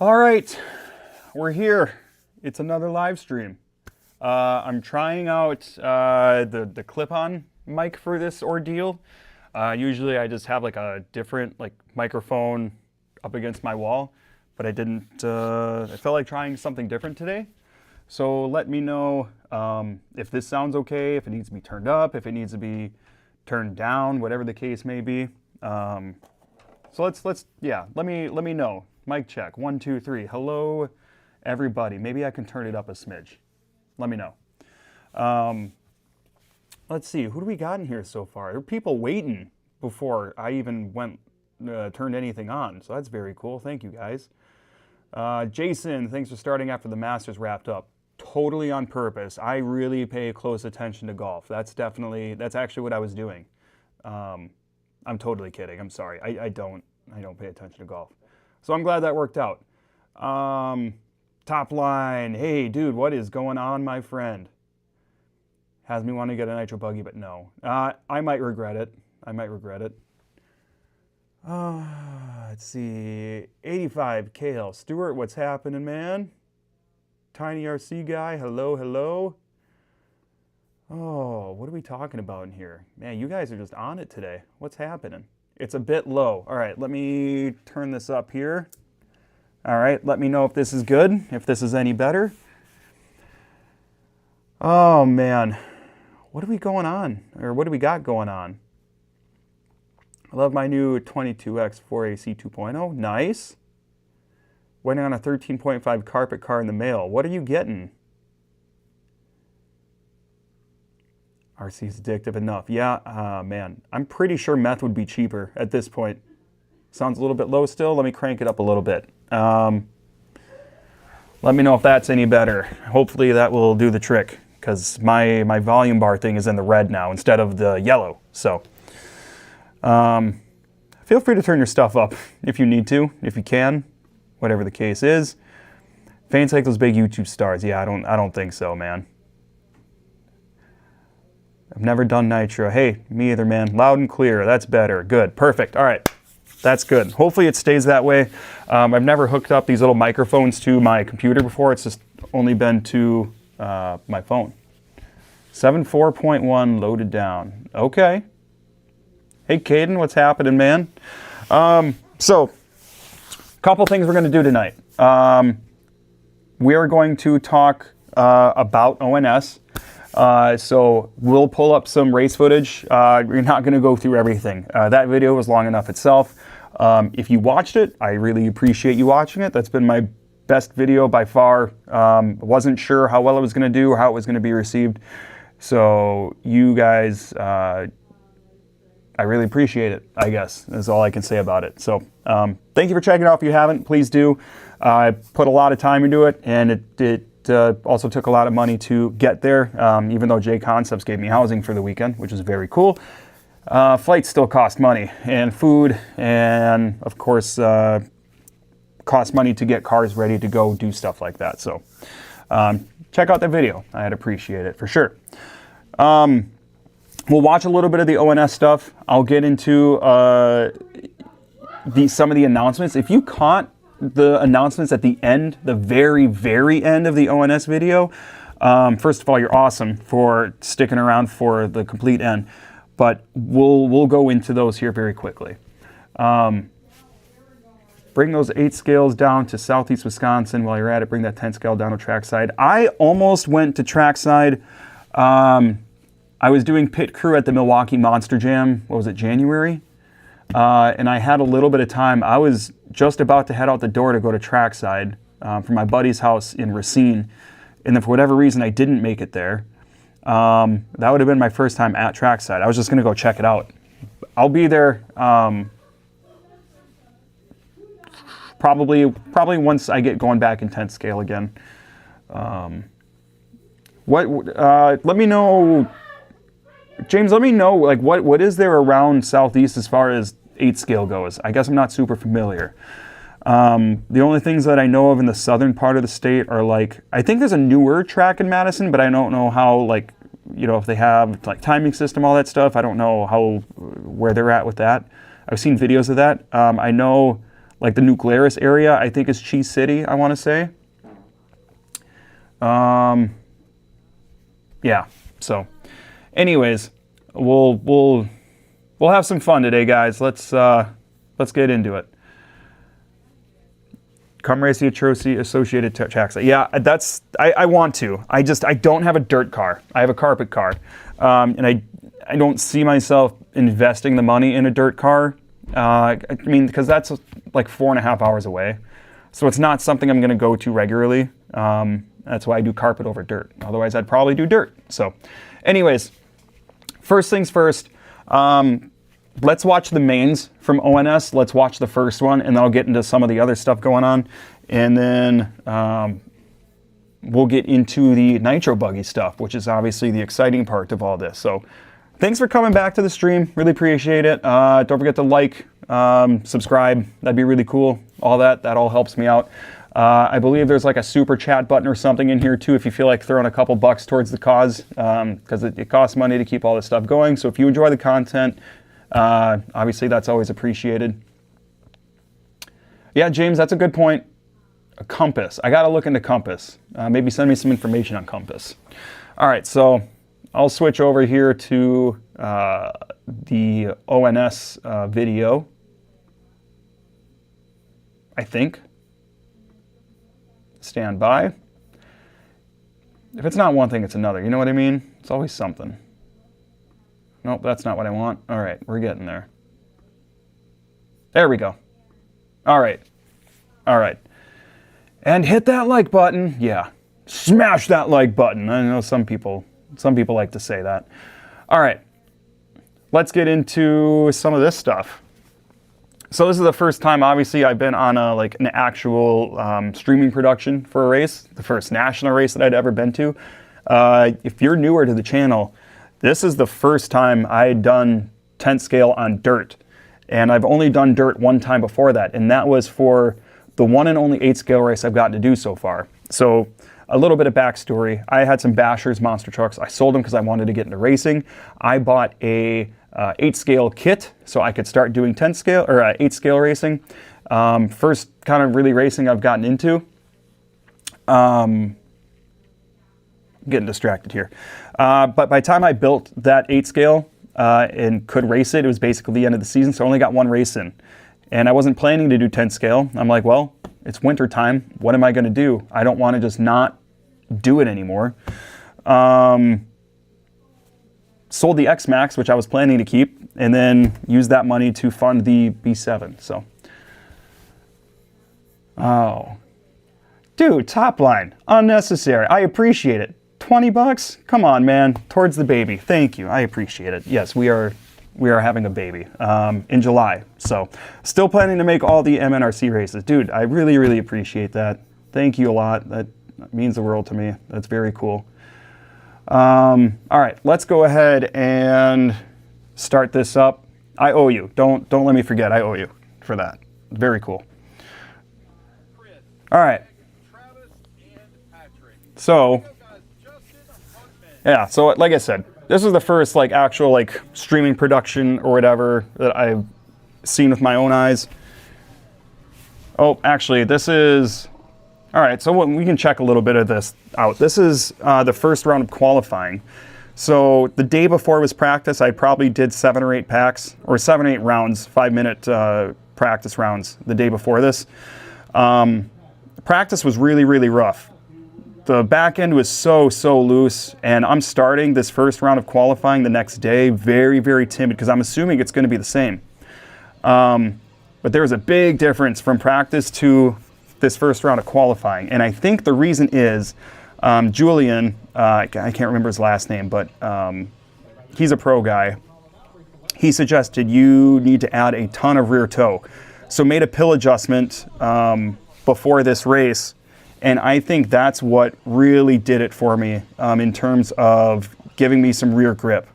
All right, we're here. It's another live stream. I'm trying out the clip-on mic for this ordeal. Usually I just have like a different microphone up against my wall, but I didn't. I felt like trying something different today. So let me know if this sounds okay, if it needs to be turned up, if it needs to be turned down, whatever the case may be. So let me know. Mic check, 1, 2, 3. Hello, everybody. Maybe I can turn it up a smidge. Let me know. Let's see, who do we got in here so far? There are people waiting before I even turned anything on, so that's very cool. Thank you, guys. Jason, thanks for starting after the Masters wrapped up. Totally on purpose. I really pay close attention to golf. That's actually what I was doing. I'm totally kidding. I'm sorry. I don't pay attention to golf. So I'm glad that worked out. Top line. Hey, dude, what is going on, my friend? Has me want to get a nitro buggy, but no. I might regret it. Let's see. 85 Kale. Stuart, what's happening, man? Tiny RC guy. Hello, hello. Oh, what are we talking about in here? Man, you guys are just on it today. What's happening? It's a bit low. All right, let me turn this up here. All right, let me know if this is good, if this is any better. Oh, man. What are we going on? Or what do we got going on? I love my new 22X 4AC 2.0. Nice. Waiting on a 13.5 carpet car in the mail. What are you getting? RC's addictive enough. Yeah, man. I'm pretty sure meth would be cheaper at this point. Sounds a little bit low still. Let me crank it up a little bit. Let me know if that's any better. Hopefully that will do the trick, because my volume bar thing is in the red now instead of the yellow. So feel free to turn your stuff up if you need to, if you can, whatever the case is. Faint's like those big YouTube stars. Yeah, I don't think so, man. I've never done nitro. Hey, me either, man. Loud and clear. That's better. Good. Perfect. All right. That's good. Hopefully it stays that way. I've never hooked up these little microphones to my computer before. It's just only been to my phone. 7.4.1 loaded down. Okay. Hey, Caden, what's happening, man? So, a couple things we're going to do tonight. We are going to talk about ONS. So we'll pull up some race footage. We're not going to go through everything. That video was long enough itself. If you watched it, I really appreciate you watching it. That's been my best video by far. Wasn't sure how well it was going to do or how it was going to be received. So you guys, I really appreciate it, I guess, is all I can say about it. So thank you for checking it out. If you haven't, please do. I put a lot of time into it, and it also took a lot of money to get there, even though JConcepts gave me housing for the weekend, which is very cool. Flights still cost money, and food, and of course cost money to get cars ready to go do stuff like that. So check out that video. I'd appreciate it for sure. We'll watch a little bit of the ONS stuff. I'll get into some of the announcements. If you caught the announcements at the end, the very, very end of the ONS video, first of all, you're awesome for sticking around for the complete end, but we'll go into those here very quickly. Bring those 8 scales down to Southeast Wisconsin. While you're at it, bring that 10 scale down to trackside. I almost went to trackside. I was doing pit crew at the Milwaukee Monster Jam. What was it, January? And I had a little bit of time. I was just about to head out the door to go to trackside from my buddy's house in Racine. And then for whatever reason, I didn't make it there. That would have been my first time at trackside. I was just going to go check it out. I'll be there probably once I get going back in 10th scale again. Let me know, James, let me know, like, what is there around Southeast as far as 8 scale goes? I guess I'm not super familiar. The only things that I know of in the southern part of the state are, like, I think there's a newer track in Madison, but I don't know how, like, you know, if they have, like, timing system, all that stuff. I don't know where they're at with that. I've seen videos of that. I know like the Nuclearis area, I think is Cheese City, I want to say. Yeah, so anyways, we'll have some fun today, guys. Let's get into it. Come race the Atroci Associated Taxa. Yeah, I want to. I don't have a dirt car. I have a carpet car. And I don't see myself investing the money in a dirt car. I mean, because that's like 4.5 hours away. So it's not something I'm going to go to regularly. That's why I do carpet over dirt. Otherwise, I'd probably do dirt. So anyways, first things first, let's watch the mains from ONS. Let's watch the first one, and then I'll get into some of the other stuff going on. And then we'll get into the Nitro Buggy stuff, which is obviously the exciting part of all this. So thanks for coming back to the stream. Really appreciate it. Don't forget to like, subscribe. That'd be really cool. All that all helps me out. I believe there's like a super chat button or something in here too if you feel like throwing a couple bucks towards the cause, because it costs money to keep all this stuff going. So if you enjoy the content, obviously that's always appreciated. Yeah, James, that's a good point. A compass. I got to look into compass. Maybe send me some information on compass. All right, so I'll switch over here to the ONS video, I think. Stand by. If it's not one thing, it's another. You know what I mean? It's always something. Nope, that's not what I want. All right, we're getting there. There we go. All right. All right. And hit that like button. Yeah. Smash that like button. I know some people like to say that. All right. Let's get into some of this stuff. So this is the first time, obviously, I've been on an actual streaming production for a race, the first national race that I'd ever been to. If you're newer to the channel, this is the first time I had done 10th scale on dirt. And I've only done dirt one time before that, and that was for the one and only 8 scale race I've gotten to do so far. So a little bit of backstory. I had some Bashers monster trucks. I sold them because I wanted to get into racing. I bought a 8 scale kit so I could start doing 10 scale or 8 scale racing. First kind of really racing I've gotten into. Getting distracted here. But by the time I built that 8 scale and could race it, it was basically the end of the season, so I only got one race in. And I wasn't planning to do 10 scale. I'm like, well, it's winter time. What am I going to do? I don't want to just not do it anymore. Sold the X-Max, which I was planning to keep, and then used that money to fund the B7. So, oh, dude, top line, unnecessary. I appreciate it. 20 bucks? Come on, man. Towards the baby. Thank you. I appreciate it. Yes, we are having a baby in July. So, still planning to make all the MNRC races. Dude, I really, really appreciate that. Thank you a lot. That means the world to me. That's very cool. All right, let's go ahead and start this up. I owe you. Don't let me forget. I owe you for that. Very cool. All right. So, yeah. So, like I said, this is the first actual streaming production or whatever that I've seen with my own eyes. Oh, actually, this is. All right, so we can check a little bit of this out. This is the first round of qualifying. So the day before was practice, I probably did 7 or 8 packs, or 7 or 8 rounds, 5-minute practice rounds the day before this. Practice was really, really rough. The back end was so loose, and I'm starting this first round of qualifying the next day very, very timid, because I'm assuming it's going to be the same. But there was a big difference from practice to this first round of qualifying, and I think the reason is Julian, I can't remember his last name, but he's a pro guy. He suggested you need to add a ton of rear toe, so made a pill adjustment before this race, and I think that's what really did it for me in terms of giving me some rear grip.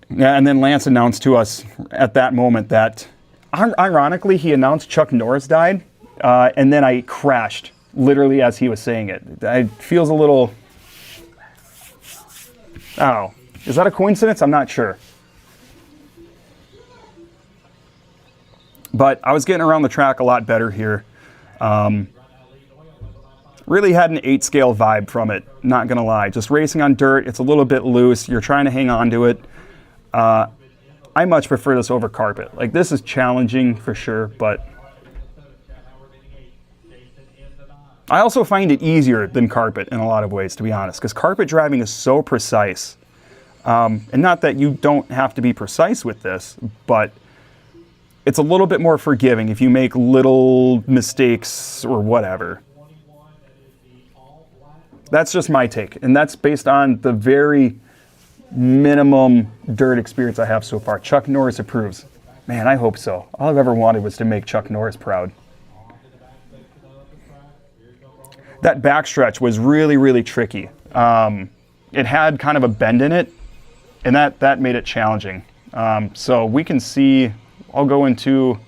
And then Lance announced to us at that moment that, ironically, he announced Chuck Norris died, and then I crashed literally as he was saying it. It feels a little Oh, is that a coincidence? I'm not sure. But I was getting around the track a lot better here. Really had an 8 scale vibe from it, not gonna lie. Just racing on dirt, it's a little bit loose. You're trying to hang on to it. I much prefer this over carpet. Like, this is challenging for sure, but I also find it easier than carpet in a lot of ways, to be honest, because carpet driving is so precise. And not that you don't have to be precise with this, but it's a little bit more forgiving if you make little mistakes or whatever. That's just my take, and that's based on the very minimum dirt experience I have so far. Chuck Norris approves. Man, I hope so. All I've ever wanted was to make Chuck Norris proud. That backstretch was really, really tricky. It had kind of a bend in it, and that made it challenging. So we can see, I'll go into,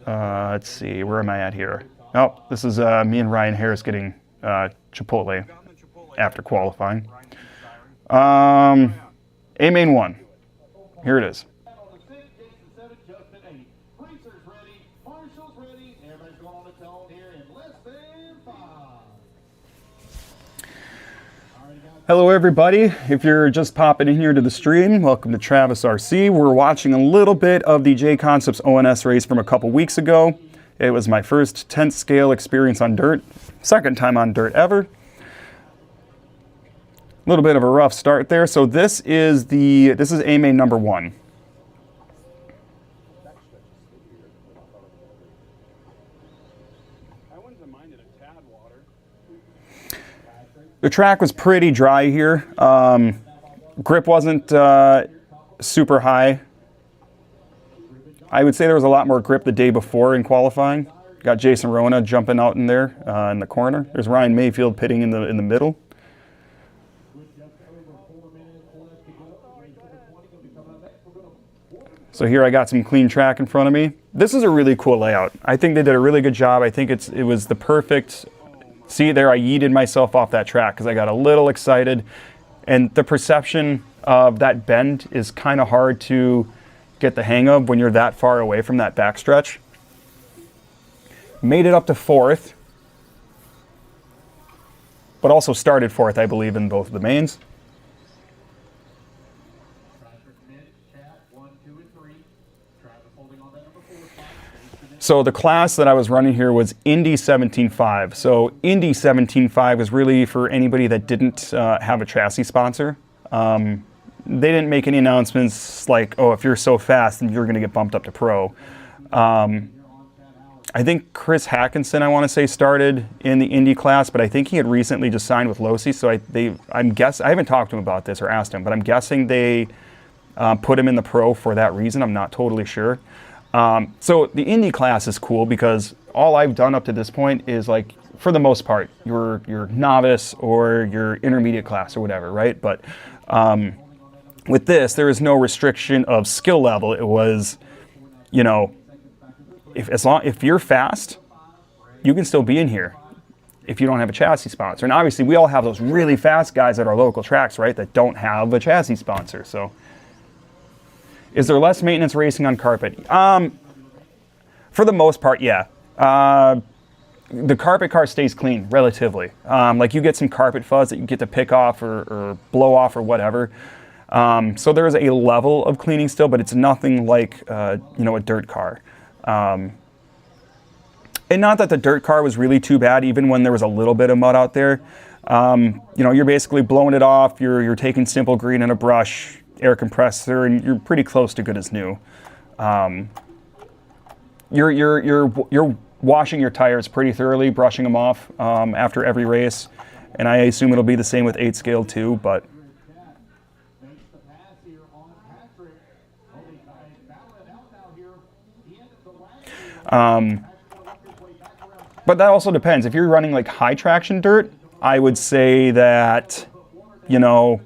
let's see, where am I at here? Oh, this is me and Ryan Harris getting Chipotle after qualifying. A-Main 1. Here it is. Hello everybody, if you're just popping in here to the stream, welcome to Travis RC. We're watching a little bit of the JConcepts ONS race from a couple weeks ago. It was my first 10th scale experience on dirt, second time on dirt ever. A little bit of a rough start there. So this is A-Main number 1. The track was pretty dry here. Grip wasn't super high. I would say there was a lot more grip the day before in qualifying. Got Jason Rona jumping out in there in the corner. There's Ryan Mayfield pitting in the middle. So here I got some clean track in front of me. This is a really cool layout. I think they did a really good job. I think it was the perfect. See there, I yeeted myself off that track because I got a little excited, and the perception of that bend is kind of hard to get the hang of when you're that far away from that backstretch. Made it up to 4th, but also started 4th, I believe, in both of the mains. So the class that I was running here was Indy 17.5. So Indy 17.5 is really for anybody that didn't have a chassis sponsor. They didn't make any announcements like, oh, if you're so fast, then you're going to get bumped up to pro. I think Chris Hackinson, I want to say, started in the Indy class, but I think he had recently just signed with Losi. So I haven't talked to him about this or asked him, but I'm guessing they put him in the pro for that reason. I'm not totally sure. So the Indy class is cool because all I've done up to this point is, like, for the most part, your novice or your intermediate class or whatever, right? But with this, there is no restriction of skill level. It was, you know, if you're fast, you can still be in here if you don't have a chassis sponsor. And obviously, we all have those really fast guys at our local tracks, right, that don't have a chassis sponsor. So, is there less maintenance racing on carpet? For the most part, yeah. The carpet car stays clean, relatively. Like, you get some carpet fuzz that you get to pick off or blow off or whatever. So there is a level of cleaning still, but it's nothing like, you know, a dirt car. And not that the dirt car was really too bad, even when there was a little bit of mud out there. You know, you're basically blowing it off. You're taking simple green and a brush, air compressor, and you're pretty close to good as new. You're washing your tires pretty thoroughly, brushing them off after every race, and I assume it'll be the same with 8 scale too. But that also depends. If you're running like high traction dirt, I would say that, you know,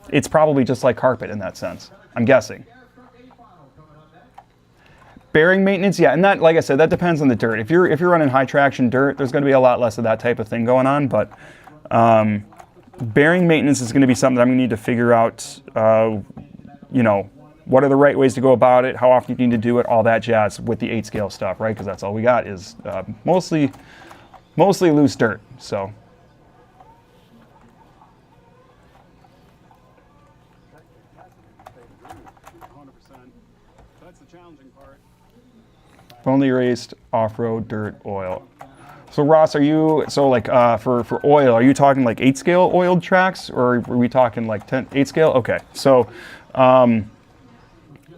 it's probably just like carpet in that sense, I'm guessing. Bearing maintenance, yeah, and that, like I said, that depends on the dirt. If you're running high traction dirt, there's going to be a lot less of that type of thing going on. But bearing maintenance is going to be something that I'm going to need to figure out. You know, what are the right ways to go about it? How often you need to do it? All that jazz with the 8-scale stuff, right? Because that's all we got is mostly loose dirt. So. Only raced off-road dirt oil. So Ross, are you, so like for oil, are you talking like 8-scale oiled tracks, or are we talking like 8-scale? Okay, so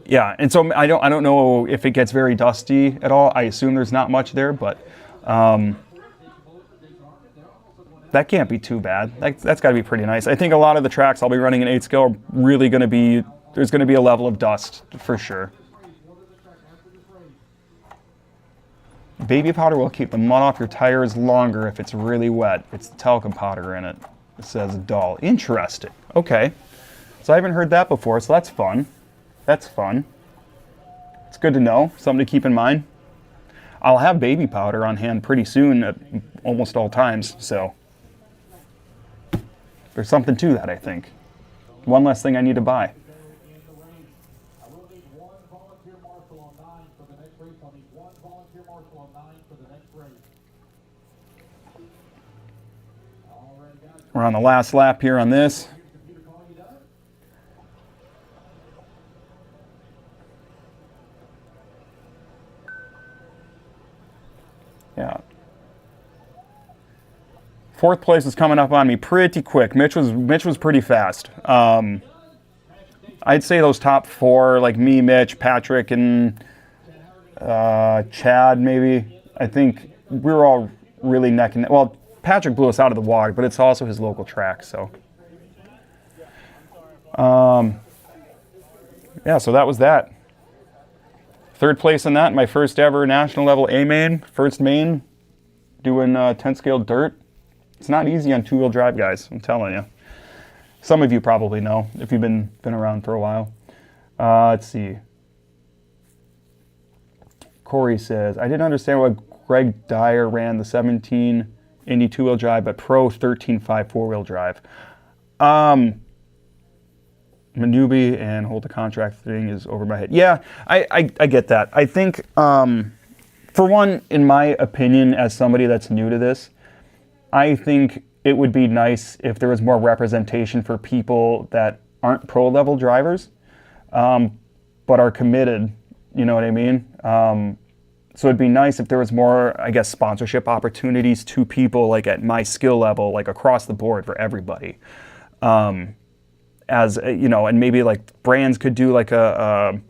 yeah, and so I don't know if it gets very dusty at all. I assume there's not much there, but that can't be too bad. That's got to be pretty nice. I think a lot of the tracks I'll be running in 8-scale are really going to be, there's going to be a level of dust for sure. Baby powder will keep the mud off your tires longer if it's really wet. It's the talcum powder in it. It says dull. Interesting. Okay. So I haven't heard that before, so that's fun. That's fun. It's good to know. Something to keep in mind. I'll have baby powder on hand pretty soon at almost all times, so there's something to that, I think. One less thing I need to buy. We're on the last lap here on this. Yeah. 4th place is coming up on me pretty quick. Mitch was pretty fast. I'd say those top 4, like me, Mitch, Patrick, and Chad, maybe. I think we were all really neck and neck. Well, Patrick blew us out of the water, but it's also his local track, so. Yeah, so that was that. 3rd place in that, my first ever national level A main, first main, doing 10-scale dirt. It's not easy on 2-wheel drive, guys, I'm telling you. Some of you probably know if you've been around for a while. Let's see. Corey says, I didn't understand why Greg Dyer ran the 17 Indy 2-wheel drive, but Pro 13.5 4-wheel drive. I'm a newbie and hold the contract thing is over my head. Yeah, I get that. I think, for one, in my opinion, as somebody that's new to this, I think it would be nice if there was more representation for people that aren't pro-level drivers, but are committed, you know what I mean? So it'd be nice if there was more, I guess, sponsorship opportunities to people like at my skill level, like across the board for everybody. As you know, and maybe like brands could do like a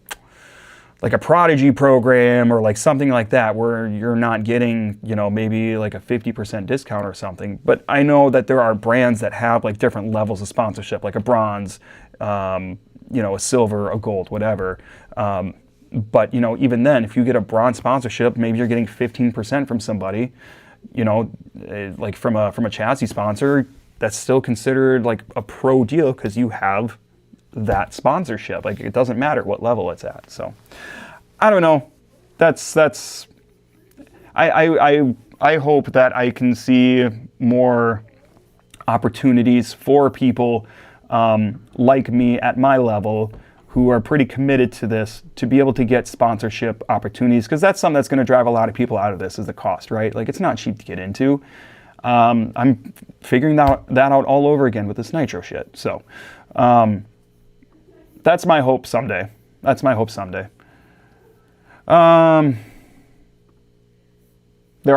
prodigy program or like something like that where you're not getting, you know, maybe like a 50% discount or something. But I know that there are brands that have like different levels of sponsorship, like a bronze, you know, a silver, a gold, whatever. But, you know, even then, if you get a bronze sponsorship, maybe you're getting 15% from somebody, you know, like from a chassis sponsor. That's still considered like a pro deal because you have that sponsorship. Like, it doesn't matter what level it's at. So I don't know. I hope that I can see more opportunities for people like me at my level who are pretty committed to this to be able to get sponsorship opportunities, because that's something that's going to drive a lot of people out of this is the cost, right? Like, it's not cheap to get into. I'm figuring that out all over again with this nitro shit. So that's my hope someday. That's my hope someday. There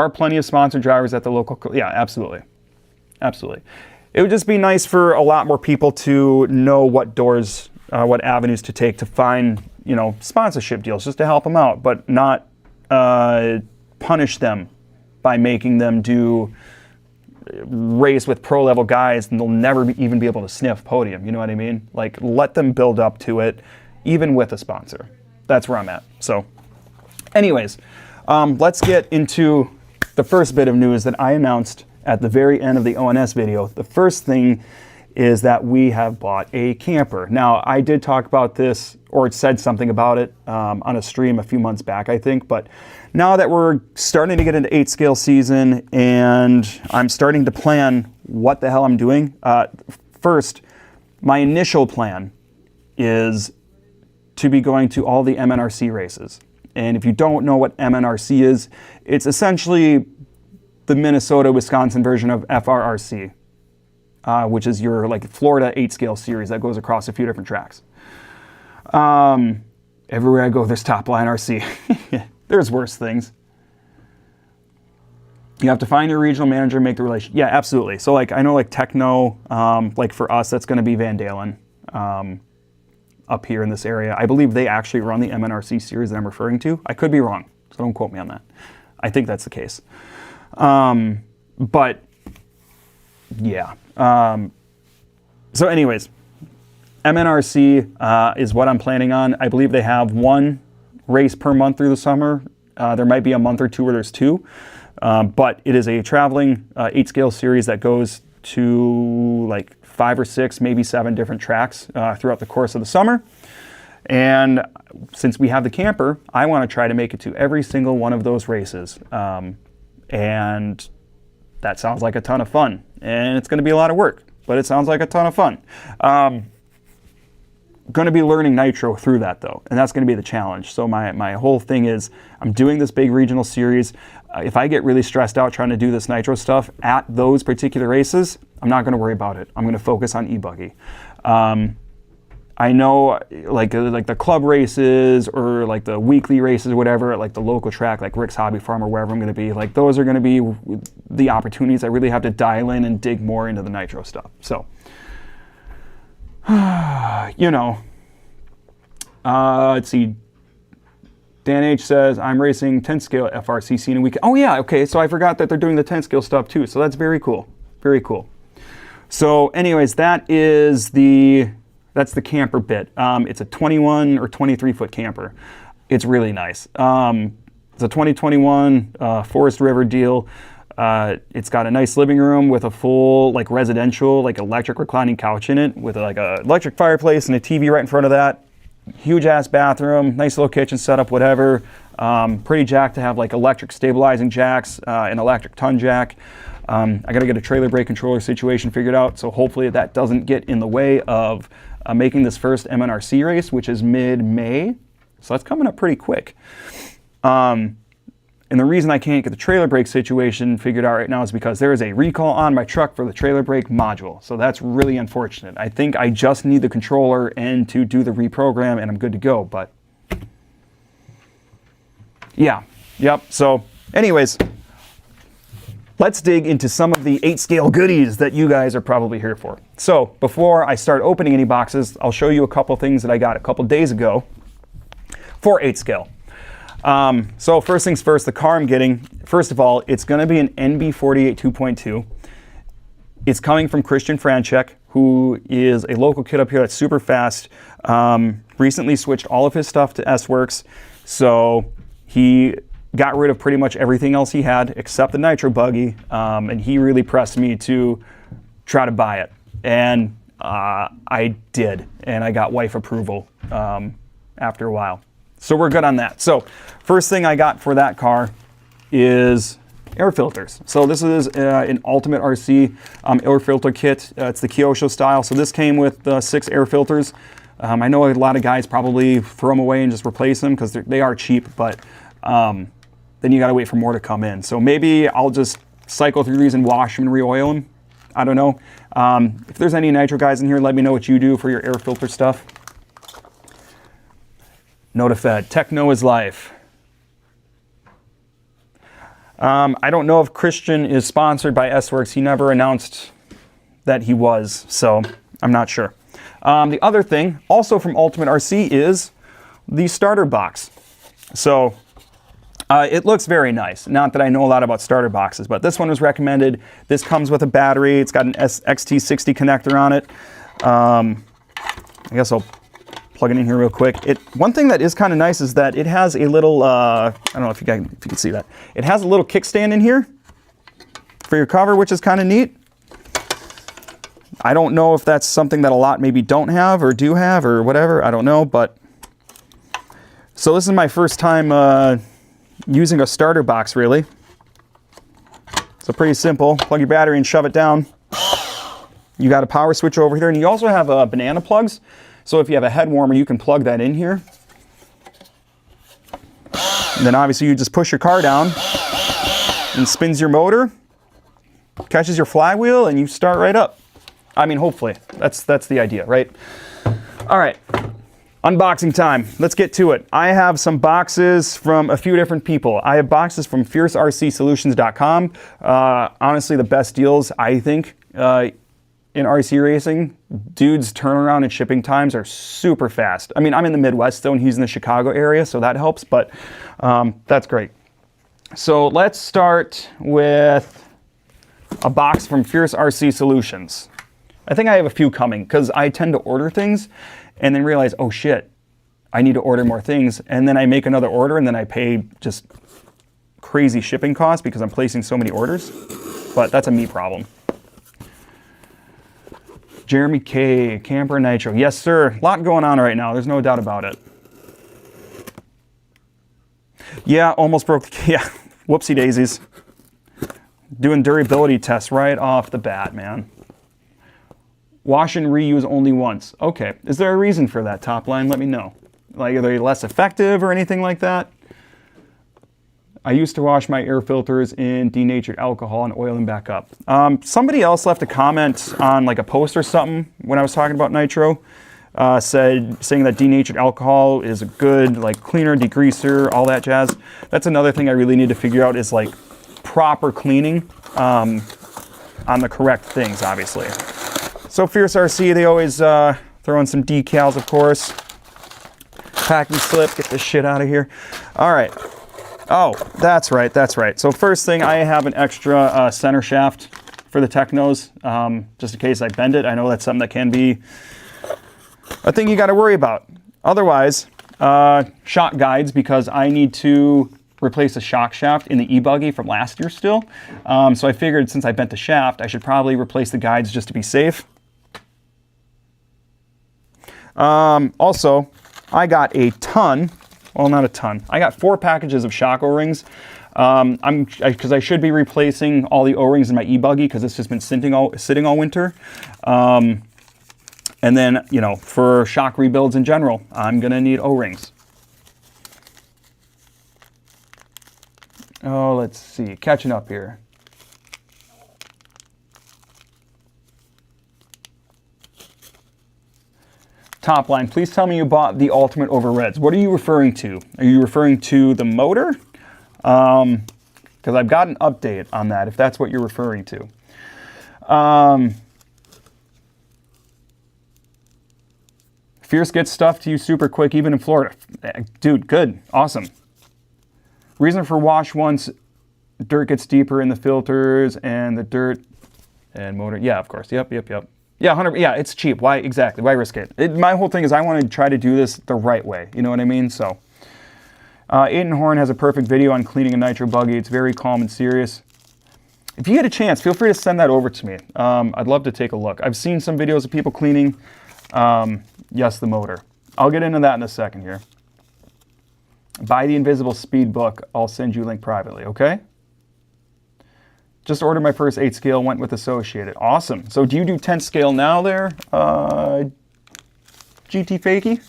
are plenty of sponsored drivers at the local. Yeah, absolutely. Absolutely. It would just be nice for a lot more people to know what doors, what avenues to take to find, you know, sponsorship deals, just to help them out, but not punish them by making them do race with pro level guys and they'll never even be able to sniff podium. You know what I mean? Like, let them build up to it, even with a sponsor. That's where I'm at. So anyways, let's get into the first bit of news that I announced at the very end of the ONS video. The first thing is that we have bought a camper. Now, I did talk about this, or said something about it on a stream a few months back, I think, but now that we're starting to get into 8 scale season and I'm starting to plan what the hell I'm doing, first, my initial plan is to be going to all the MNRC races. And if you don't know what MNRC is, it's essentially the Minnesota, Wisconsin version of FRRC. Which is your like Florida 8 scale series that goes across a few different tracks. Everywhere I go, there's top line RC. There's worse things. You have to find your regional manager and make the relation. Yeah, absolutely. So like I know like Tekno, like for us, that's going to be Van Dalen up here in this area. I believe they actually run the MNRC series that I'm referring to. I could be wrong, so don't quote me on that. I think that's the case. But yeah. So anyways, MNRC is what I'm planning on. I believe they have 1 race per month through the summer. There might be a month or 2 where there's 2. But it is a traveling 8 scale series that goes to like 5 or 6, maybe 7 different tracks throughout the course of the summer. And since we have the camper, I want to try to make it to every single one of those races. And that sounds like a ton of fun. And it's going to be a lot of work, but it sounds like a ton of fun. Going to be learning nitro through that though, and that's going to be the challenge. So my whole thing is I'm doing this big regional series. If I get really stressed out trying to do this nitro stuff at those particular races, I'm not going to worry about it. I'm going to focus on e-buggy. I know like the club races or like the weekly races or whatever at like the local track, like Rick's Hobby Farm or wherever I'm going to be, like those are going to be the opportunities I really have to dial in and dig more into the nitro stuff. So, you know, let's see. Dan H says, I'm racing 10 scale FRCC in a week. Oh yeah, okay, so I forgot that they're doing the 10 scale stuff too. So that's very cool, very cool. So anyways, that's the camper bit. It's a 21 or 23 foot camper. It's really nice. It's a 2021 Forest River deal. It's got a nice living room with a full like residential, like electric reclining couch in it with like a electric fireplace and a TV right in front of that. Huge ass bathroom, nice little kitchen setup, whatever. Pretty jacked to have like electric stabilizing jacks, an electric ton jack. I gotta get a trailer brake controller situation figured out, so hopefully that doesn't get in the way of making this first MNRC race, which is mid-May. So that's coming up pretty quick. And the reason I can't get the trailer brake situation figured out right now is because there is a recall on my truck for the trailer brake module. So that's really unfortunate. I think I just need the controller and to do the reprogram and I'm good to go, but yeah, yep. So anyways, let's dig into some of the 8 scale goodies that you guys are probably here for. So before I start opening any boxes, I'll show you a couple things that I got a couple days ago for 8 scale. So first things first, the car I'm getting, first of all, it's going to be an EB482.2. It's coming from Christian Franchek, who is a local kid up here that's super fast. Recently switched all of his stuff to S-Works. So he got rid of pretty much everything else he had except the NITRO buggy. And he really pressed me to try to buy it. And I did. And I got wife approval after a while. So we're good on that. So first thing I got for that car is air filters. So this is an Ultimate RC air filter kit. It's the Kyosho style. So this came with 6 air filters. I know a lot of guys probably throw them away and just replace them because they are cheap, but then you got to wait for more to come in. So maybe I'll just cycle through these and wash them and re-oil them. I don't know. If there's any nitro guys in here, let me know what you do for your air filter stuff. Notifed, Tekno is life. I don't know if Christian is sponsored by S-Works. He never announced that he was, so I'm not sure. The other thing, also from Ultimate RC, is the starter box. So it looks very nice. Not that I know a lot about starter boxes, but this one was recommended. This comes with a battery. It's got an XT60 connector on it. I guess I'll plug it in here real quick. One thing that is kind of nice is that it has a little, I don't know if you can see that. It has a little kickstand in here for your cover, which is kind of neat. I don't know if that's something that a lot maybe don't have or do have or whatever. I don't know, but so this is my first time using a starter box, really. So pretty simple. Plug your battery and shove it down. You got a power switch over here, and you also have banana plugs. So if you have a head warmer, you can plug that in here. And then obviously you just push your car down and spins your motor, catches your flywheel, and you start right up. I mean, hopefully. That's the idea, right? All right, unboxing time. Let's get to it. I have some boxes from a few different people. I have boxes from FierceRCSolutions.com. Honestly, the best deals, I think, in RC racing. Dudes' turnaround and shipping times are super fast. I mean, I'm in the Midwest though, and he's in the Chicago area, so that helps, but that's great. So let's start with a box from Fierce RC Solutions. I think I have a few coming because I tend to order things and then realize, oh shit, I need to order more things. And then I make another order and then I pay just crazy shipping costs because I'm placing so many orders. But that's a me problem. Jeremy K, Camper Nitro. Yes, sir. A lot going on right now. There's no doubt about it. Yeah, almost broke the, yeah, whoopsie daisies. Doing durability tests right off the bat, man. Wash and reuse only once. Okay, is there a reason for that, top line? Let me know. Like, are they less effective or anything like that? I used to wash my air filters in denatured alcohol and oil them back up. Somebody else left a comment on like a post or something when I was talking about nitro. Saying that denatured alcohol is a good like cleaner, degreaser, all that jazz. That's another thing I really need to figure out is like proper cleaning on the correct things, obviously. So Fierce RC, they always throw in some decals, of course. Packing slip, get this shit out of here. All right. Oh, that's right, that's right. So first thing, I have an extra center shaft for the Teknos, just in case I bend it. I know that's something that can be a thing you got to worry about. Otherwise, shock guides, because I need to replace a shock shaft in the e-buggy from last year still. So I figured since I bent the shaft, I should probably replace the guides just to be safe. Also, I got a ton, well, not a ton. I got 4 packages of shock O-rings. Because I should be replacing all the O-rings in my e-buggy because it's just been sitting all winter. And then, you know, for shock rebuilds in general, I'm gonna need O-rings. Oh, let's see, catching up here. Top line, please tell me you bought the Ultimate over Reds. What are you referring to? Are you referring to the motor? Because I've got an update on that, if that's what you're referring to. Fierce gets stuff to you super quick, even in Florida. Dude, good, awesome. Reason for wash once dirt gets deeper in the filters and the dirt and motor. Yeah, of course, yep. Yeah, 100, yeah, it's cheap. Why, exactly, why risk it? My whole thing is I want to try to do this the right way, you know what I mean? So, Aiden Horn has a perfect video on cleaning a nitro buggy. It's very calm and serious. If you get a chance, feel free to send that over to me. I'd love to take a look. I've seen some videos of people cleaning, yes, the motor. I'll get into that in a second here. Buy the Invisible Speed book. I'll send you a link privately, okay? Just ordered my first 8 scale, went with Associated. Awesome. So do you do 10 scale now there, GT Fakey?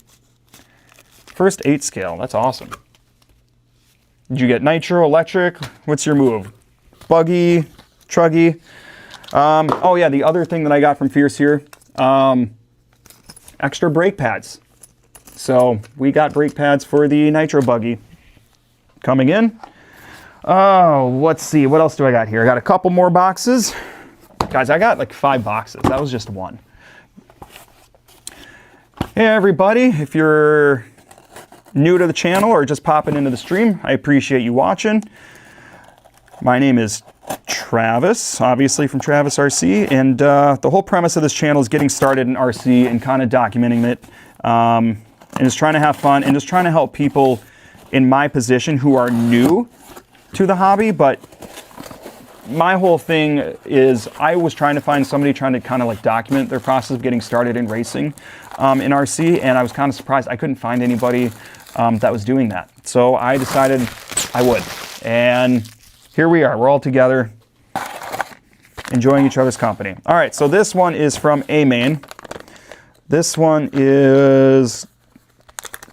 First 8 scale, that's awesome. Did you get nitro, electric? What's your move? Buggy, truggy? Oh yeah, the other thing that I got from Fierce here, extra brake pads. So we got brake pads for the nitro buggy coming in. Oh, let's see, what else do I got here? I got a couple more boxes. Guys, I got like 5 boxes. That was just one. Hey everybody, if you're new to the channel or just popping into the stream, I appreciate you watching. My name is Travis, obviously from Travis RC, and the whole premise of this channel is getting started in RC and kind of documenting it, and just trying to have fun and just trying to help people in my position who are new to the hobby, but my whole thing is I was trying to find somebody trying to kind of like document their process of getting started in racing in RC, and I was kind of surprised I couldn't find anybody that was doing that. So I decided I would, and here we are. We're all together, enjoying each other's company. All right, so this one is from A-Main. This one is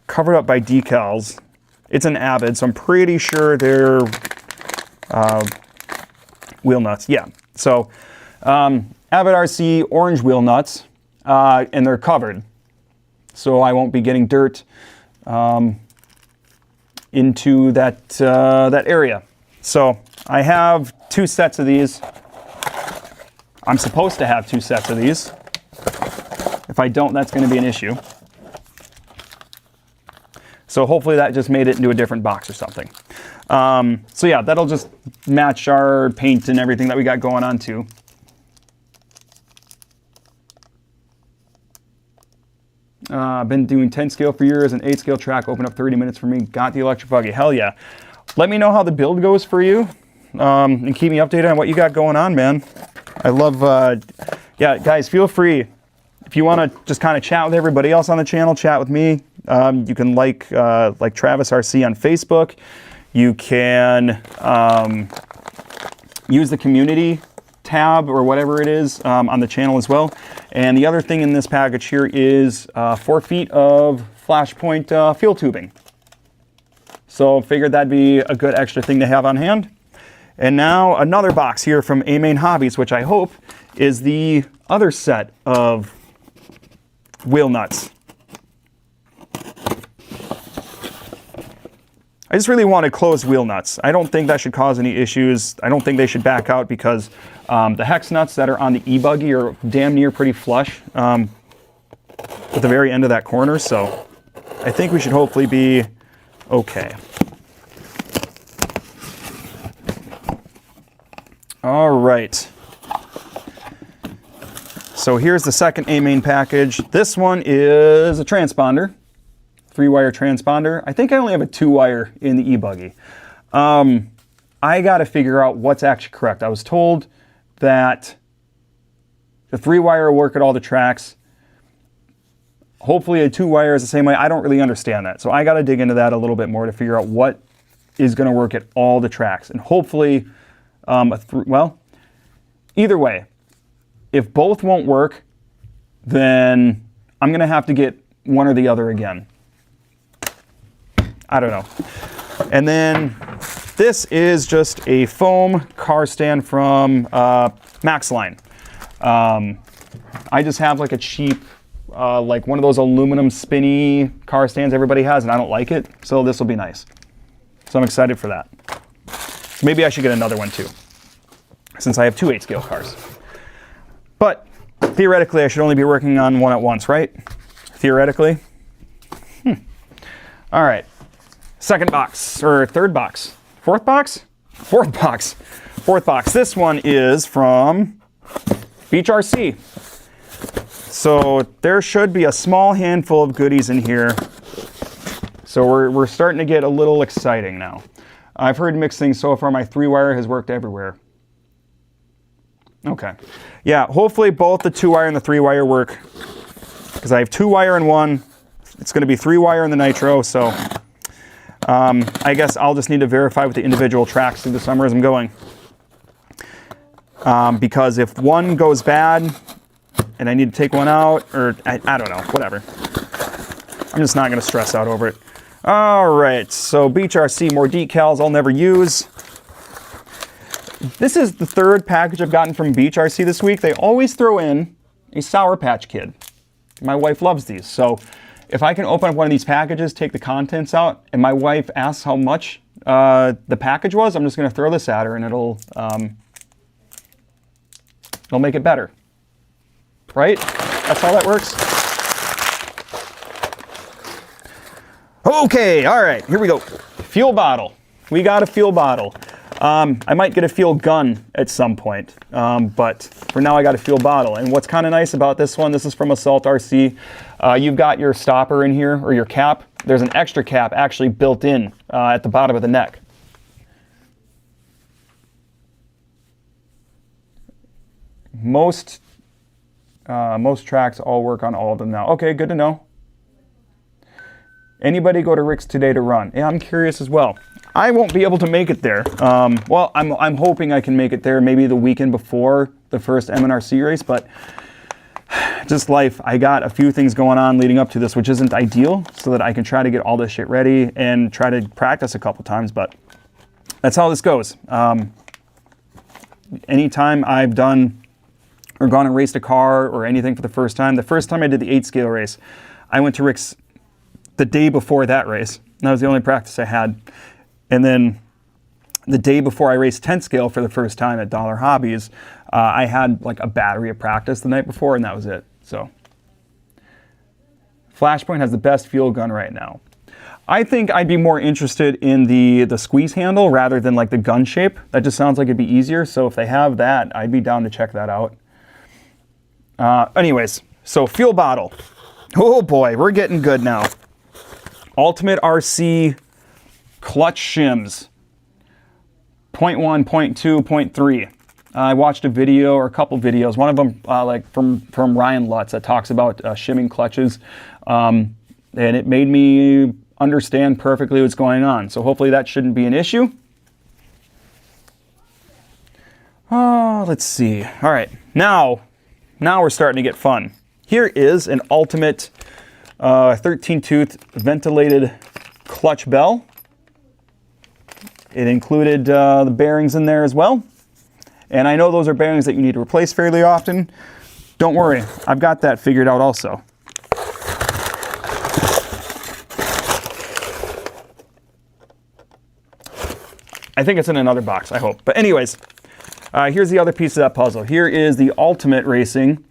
covered up by decals. It's an Avid, so I'm pretty sure they're wheel nuts. Yeah, so Avid RC orange wheel nuts, and they're covered, so I won't be getting dirt into that that area. So I have 2 sets of these. I'm supposed to have 2 sets of these. If I don't, that's going to be an issue. So hopefully that just made it into a different box or something. So yeah, that'll just match our paint and everything that we got going on too. I've been doing 10 scale for years, and 8 scale track opened up 30 minutes for me. Got the electric buggy. Hell yeah. Let me know how the build goes for you, and keep me updated on what you got going on, man. I love, yeah, guys, feel free. If you want to just kind of chat with everybody else on the channel, chat with me. You can like Travis RC on Facebook. You can use the community tab or whatever it is on the channel as well. And the other thing in this package here is 4 feet of Flashpoint fuel tubing. So figured that'd be a good extra thing to have on hand. And now another box here from A-Main Hobbies, which I hope is the other set of wheel nuts. I just really wanted closed wheel nuts. I don't think that should cause any issues. I don't think they should back out because the hex nuts that are on the e-buggy are damn near pretty flush at the very end of that corner. So I think we should hopefully be okay. All right. So here's the second A-Main package. This one is a transponder, 3-wire transponder. I think I only have a 2-wire in the e-buggy. I got to figure out what's actually correct. I was told that the 3-wire will work at all the tracks. Hopefully a 2-wire is the same way. I don't really understand that. So I got to dig into that a little bit more to figure out what is going to work at all the tracks. And hopefully, well, either way, if both won't work, then I'm going to have to get one or the other again. I don't know. And then this is just a foam car stand from Maxline. I just have like a cheap, like one of those aluminum spinny car stands everybody has, and I don't like it, so this will be nice. So I'm excited for that. So maybe I should get another one too, since I have 2 8-scale cars. But theoretically, I should only be working on one at once, right? Theoretically. All right. Second box, or third box. Fourth box? Fourth box. Fourth box. This one is from Beach RC. So there should be a small handful of goodies in here. So we're starting to get a little exciting now. I've heard mixed things so far. My 3-wire has worked everywhere. Okay. Yeah, hopefully both the 2-wire and the 3-wire work, because I have 2-wire in one. It's going to be 3-wire in the Nitro, so I guess I'll just need to verify with the individual tracks through the summer as I'm going. Because if one goes bad and I need to take one out, or I don't know, whatever. I'm just not going to stress out over it. All right, so Beach RC, more decals I'll never use. This is the 3rd package I've gotten from Beach RC this week. They always throw in a Sour Patch Kid. My wife loves these, so if I can open up one of these packages, take the contents out, and my wife asks how much the package was, I'm just going to throw this at her, and it'll make it better. Right? That's how that works. Okay, all right, here we go. Fuel bottle. We got a fuel bottle. I might get a fuel gun at some point, but for now I got a fuel bottle. And what's kind of nice about this one, this is from Assault RC. You've got your stopper in here, or your cap. There's an extra cap actually built in at the bottom of the neck. Most tracks all work on all of them now. Okay, good to know. Anybody go to Rick's today to run? Yeah, I'm curious as well. I won't be able to make it there. Well, I'm hoping I can make it there maybe the weekend before the first MNRC race, but just life. I got a few things going on leading up to this, which isn't ideal, so that I can try to get all this shit ready and try to practice a couple times, but that's how this goes. Anytime I've done or gone and raced a car or anything for the first time I did the 8 scale race, I went to Rick's the day before that race. That was the only practice I had. And then the day before I raced 10 scale for the first time at Dollar Hobbies, I had like a battery of practice the night before, and that was it. So Flashpoint has the best fuel gun right now. I think I'd be more interested in the squeeze handle rather than like the gun shape. That just sounds like it'd be easier. So if they have that, I'd be down to check that out. Anyways, so fuel bottle. Oh boy, we're getting good now. Ultimate RC clutch shims. 0.1, 0.2, 0.3. I watched a video or a couple videos. One of them like from Ryan Lutz that talks about shimming clutches. And it made me understand perfectly what's going on. So hopefully that shouldn't be an issue. Oh, let's see. All right, now we're starting to get fun. Here is an ultimate 13-tooth ventilated clutch bell. It included the bearings in there as well. And I know those are bearings that you need to replace fairly often. Don't worry, I've got that figured out also. I think it's in another box, I hope. But anyways, here's the other piece of that puzzle. Here is the Ultimate Racing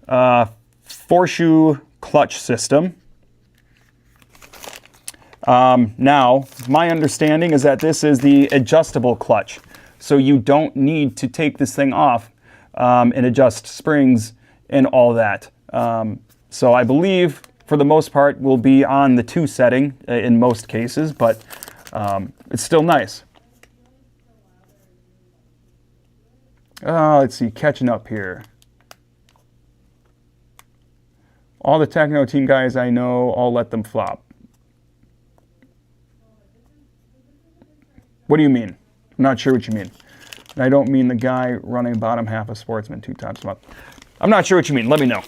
4-shoe clutch system. Now, my understanding is that this is the adjustable clutch. So you don't need to take this thing off and adjust springs and all that. So I believe, for the most part, we'll be on the 2 setting in most cases, but it's still nice. Let's see, catching up here. All the Tekno team guys I know, I'll let them flop. What do you mean? I'm not sure what you mean. And I don't mean the guy running bottom half of Sportsman 2 times a month. I'm not sure what you mean. Let me know.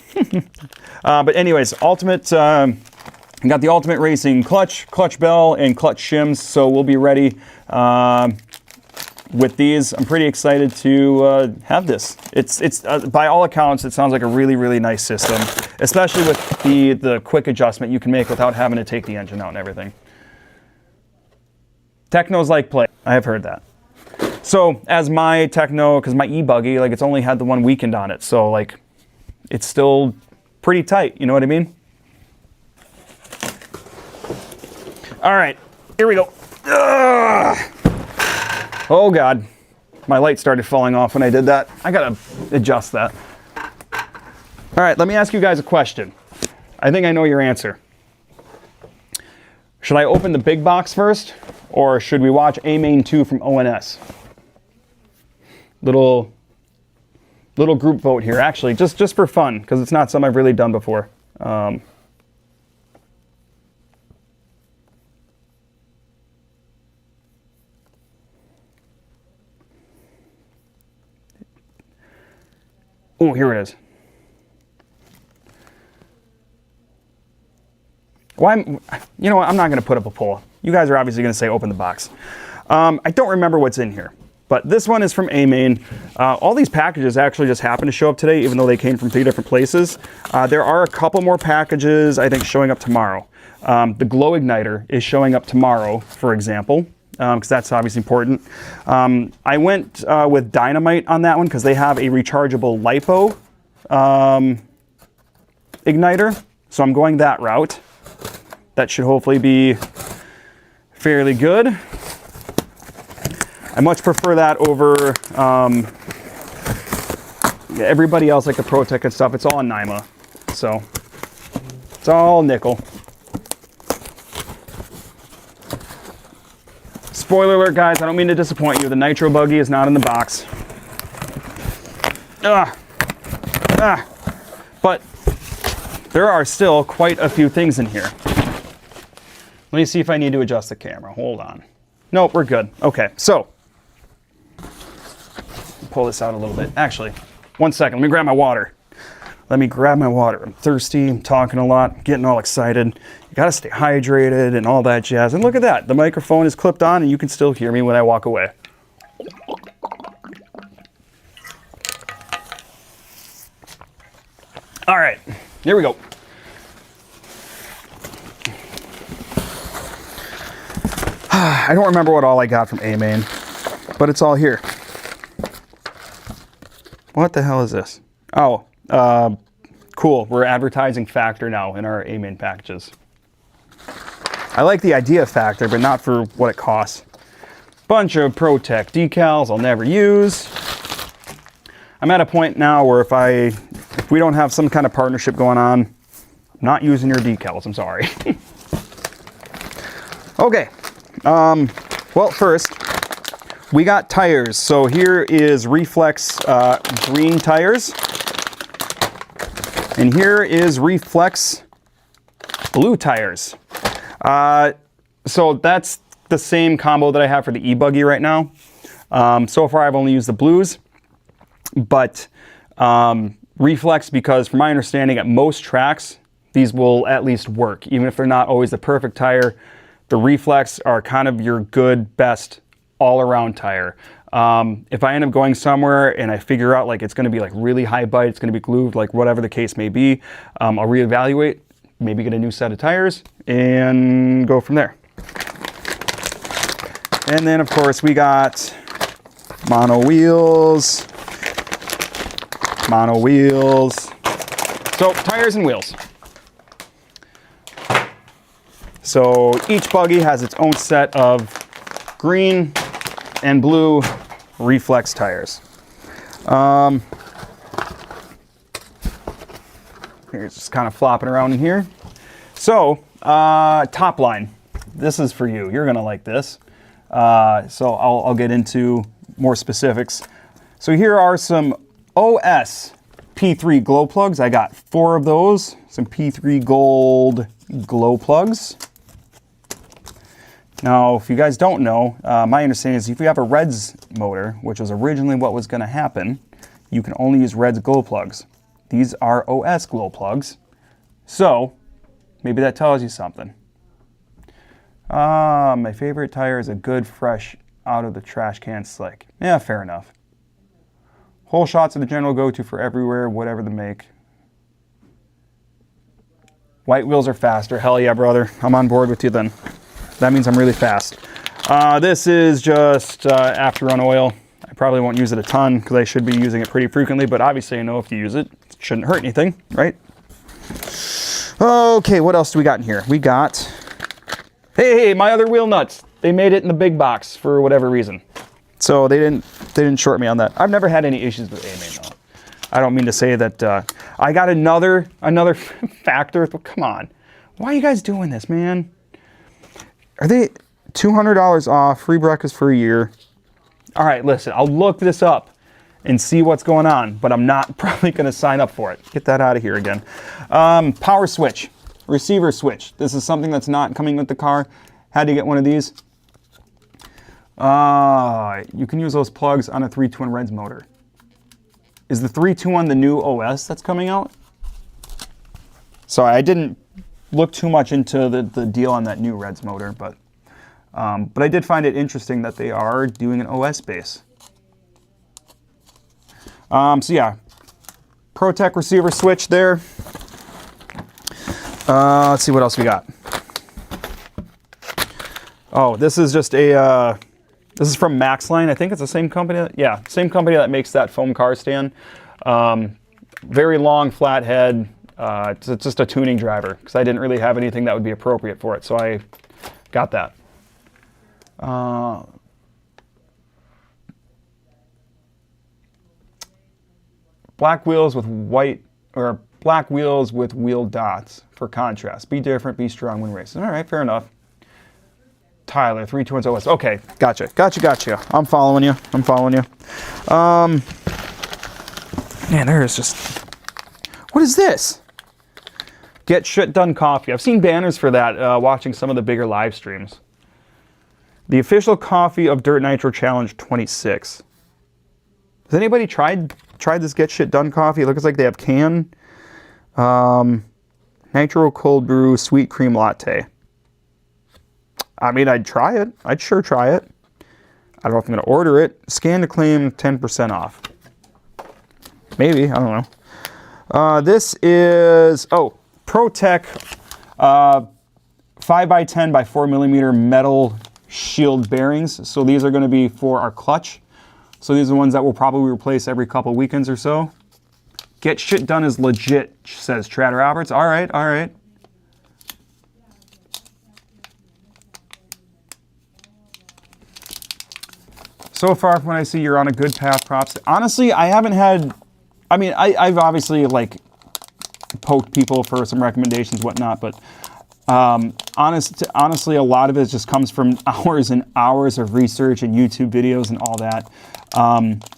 But anyways, Ultimate, got the Ultimate Racing clutch bell, and clutch shims, so we'll be ready with these. I'm pretty excited to have this. It's by all accounts, it sounds like a really, really nice system, especially with the quick adjustment you can make without having to take the engine out and everything. Tekno's like play. I have heard that. So as my Tekno, because my e-buggy, like, it's only had the 1 weekend on it, so like it's still pretty tight, you know what I mean? All right, here we go. Ugh. Oh God, my light started falling off when I did that. I gotta adjust that. All right, let me ask you guys a question. I think I know your answer. Should I open the big box first, or should we watch A-Main 2 from ONS? Little group vote here, actually, just for fun, because it's not something I've really done before. Oh, here it is. Well, you know what? I'm not going to put up a poll. You guys are obviously going to say open the box. I don't remember what's in here, but this one is from A-Main. All these packages actually just happened to show up today, even though they came from 3 different places. There are a couple more packages, I think, showing up tomorrow. The glow igniter is showing up tomorrow, for example, because that's obviously important. I went with dynamite on that one because they have a rechargeable LiPo igniter, so I'm going that route. That should hopefully be fairly good. I much prefer that over everybody else, like the ProTech and stuff. It's all NYMA, so it's all nickel. Spoiler alert, guys, I don't mean to disappoint you. The Nitro Buggy is not in the box. Ugh. But there are still quite a few things in here. Let me see if I need to adjust the camera. Hold on. Nope, we're good. Okay, so pull this out a little bit. Actually, 1 second. Let me grab my water. I'm thirsty. I'm talking a lot. Getting all excited. You gotta stay hydrated and all that jazz. And look at that. The microphone is clipped on and you can still hear me when I walk away. All right, here we go. I don't remember what all I got from A-Main, but it's all here. What the hell is this? Oh, cool. We're advertising Factor now in our A-Main packages. I like the idea of Factor, but not for what it costs. Bunch of ProTech decals I'll never use. I'm at a point now where if we don't have some kind of partnership going on, I'm not using your decals, I'm sorry. Okay, well first, we got tires. So here is Reflex green tires. And here is Reflex blue tires. So that's the same combo that I have for the E-Buggy right now. So far I've only used the blues, but Reflex, because from my understanding at most tracks, these will at least work. Even if they're not always the perfect tire, the Reflex are kind of your good, best all-around tire. If I end up going somewhere and I figure out like it's gonna be like really high bite, it's gonna be glued, like whatever the case may be, I'll reevaluate, maybe get a new set of tires and go from there. And then of course we got mono wheels. So tires and wheels. So each buggy has its own set of green and blue Reflex tires. Here's just kind of flopping around in here. So top line, this is for you. You're gonna like this. So I'll get into more specifics. So here are some OS P3 glow plugs. I got 4 of those. Some P3 gold glow plugs. Now, if you guys don't know, my understanding is if you have a Reds motor, which was originally what was going to happen, you can only use Reds glow plugs. These are OS glow plugs. So, maybe that tells you something. My favorite tire is a good, fresh, out of the trash can slick. Yeah, fair enough. Whole shots are the general go-to for everywhere, whatever the make. White wheels are faster. Hell yeah, brother. I'm on board with you then. That means I'm really fast. This is just after run oil. I probably won't use it a ton because I should be using it pretty frequently, but obviously I know if you use it, it shouldn't hurt anything, right? Okay, what else do we got in here? We got, hey, my other wheel nuts. They made it in the big box for whatever reason. So they didn't short me on that. I've never had any issues with A-Main though. I don't mean to say that I got another Factor. Come on, why are you guys doing this, man? Are they $200 off, free breakfast for a year? All right, listen, I'll look this up and see what's going on, but I'm not probably gonna sign up for it. Get that out of here again. Power switch, receiver switch. This is something that's not coming with the car. Had to get one of these. You can use those plugs on a 3-2-1 Reds motor. Is the 3-2-1 the new OS that's coming out? So I didn't look too much into the deal on that new Reds motor, but I did find it interesting that they are doing an OS base. So yeah, ProTech receiver switch there. Let's see what else we got. Oh, this is just a, this is from Maxline. I think it's the same company. Yeah, same company that makes that foam car stand. Very long flat head. It's just a tuning driver because I didn't really have anything that would be appropriate for it, so I got that. Black wheels with white, or black wheels with wheel dots for contrast. Be different, be strong when racing. All right, fair enough. Tyler, 3-2-1 OS. Okay, gotcha. I'm following you. Man, there is just What is this? Get shit done coffee. I've seen banners for that watching some of the bigger live streams. The official coffee of Dirt Nitro Challenge 26. Has anybody tried this Get Shit Done coffee? It looks like they have can. Nitro cold brew sweet cream latte. I mean, I'd try it. I'd sure try it. I don't know if I'm going to order it. Scan to claim 10% off. Maybe. I don't know. This is, ProTech 5x10 by 4mm metal shield bearings. So these are going to be for our clutch. So these are the ones that we'll probably replace every couple weekends or so. Get shit done is legit, says Trad Roberts. All right, all right. So far from what I see, you're on a good path, props. Honestly, I haven't had, I mean, I've obviously like poked people for some recommendations, whatnot, but honestly, a lot of it just comes from hours and hours of research and YouTube videos and all that.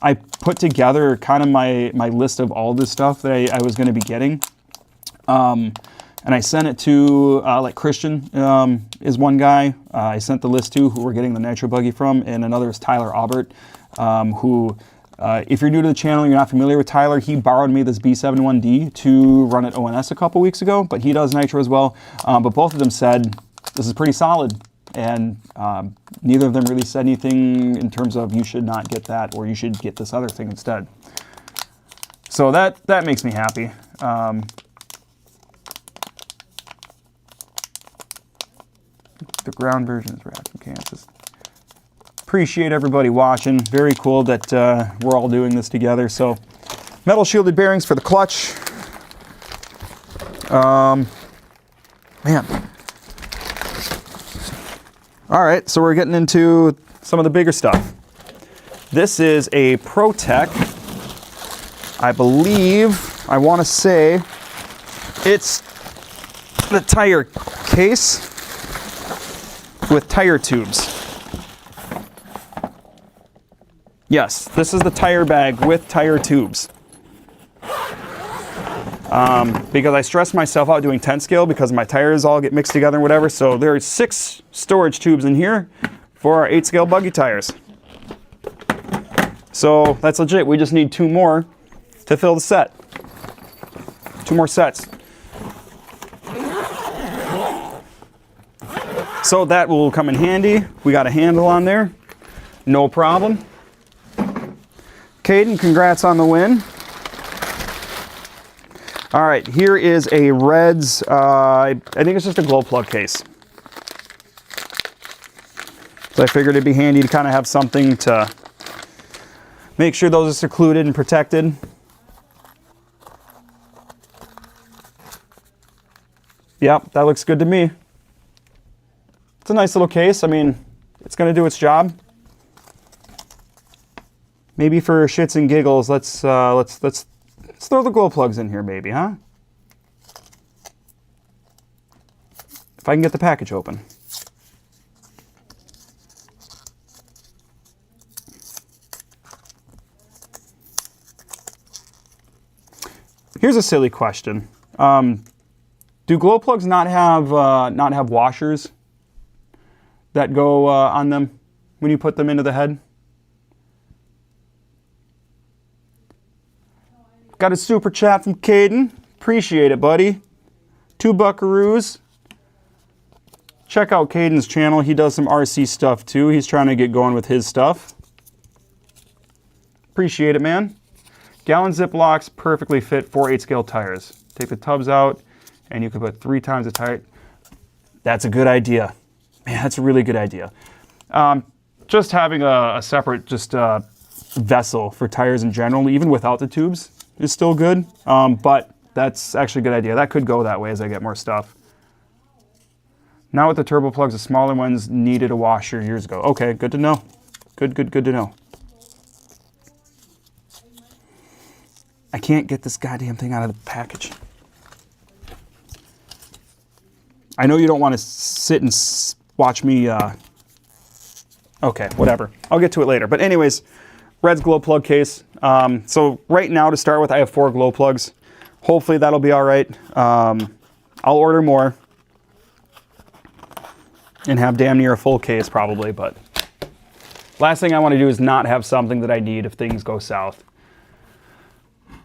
I put together kind of my list of all this stuff that I was going to be getting. And I sent it to, like Christian is one guy. I sent the list to who we're getting the Nitro Buggy from, and another is Tyler Albert, who, if you're new to the channel and you're not familiar with Tyler, he borrowed me this B71D to run at ONS a couple weeks ago, but he does Nitro as well. But both of them said, this is pretty solid. And neither of them really said anything in terms of you should not get that or you should get this other thing instead. So that makes me happy. The ground version is wrapped in Kansas. Appreciate everybody watching. Very cool that we're all doing this together. So metal shielded bearings for the clutch. Man. All right, so we're getting into some of the bigger stuff. This is a ProTech. I believe, I want to say, it's the tire case with tire tubes. Yes, this is the tire bag with tire tubes. Because I stressed myself out doing 10 scale because my tires all get mixed together and whatever. So there are 6 storage tubes in here for our 8 scale buggy tires. So that's legit. We just need 2 more to fill the set. 2 more sets. So that will come in handy. We got a handle on there. No problem. Caden, congrats on the win. All right, here is a Reds, I think it's just a glow plug case. So I figured it'd be handy to kind of have something to make sure those are secluded and protected. Yep, that looks good to me. It's a nice little case. I mean, it's gonna do its job. Maybe for shits and giggles, let's throw the glow plugs in here maybe, huh? If I can get the package open. Here's a silly question. Do glow plugs not have washers that go on them when you put them into the head? Got a super chat from Caden. Appreciate it, buddy. 2 buckaroos. Check out Caden's channel. He does some RC stuff too. He's trying to get going with his stuff. Appreciate it, man. Gallon Ziplocs perfectly fit for 8 scale tires. Take the tubs out and you can put 3 times the tire. That's a good idea. Man, that's a really good idea. Just having a separate vessel for tires in general, even without the tubes, is still good, but that's actually a good idea. That could go that way as I get more stuff. Now with the turbo plugs, the smaller ones needed a washer years ago. Okay, good to know. Good to know. I can't get this goddamn thing out of the package. I know you don't want to sit and watch me, okay, whatever. I'll get to it later. But anyways, Red's glow plug case. So right now to start with, I have 4 glow plugs. Hopefully that'll be all right. I'll order more and have damn near a full case probably, but last thing I want to do is not have something that I need if things go south.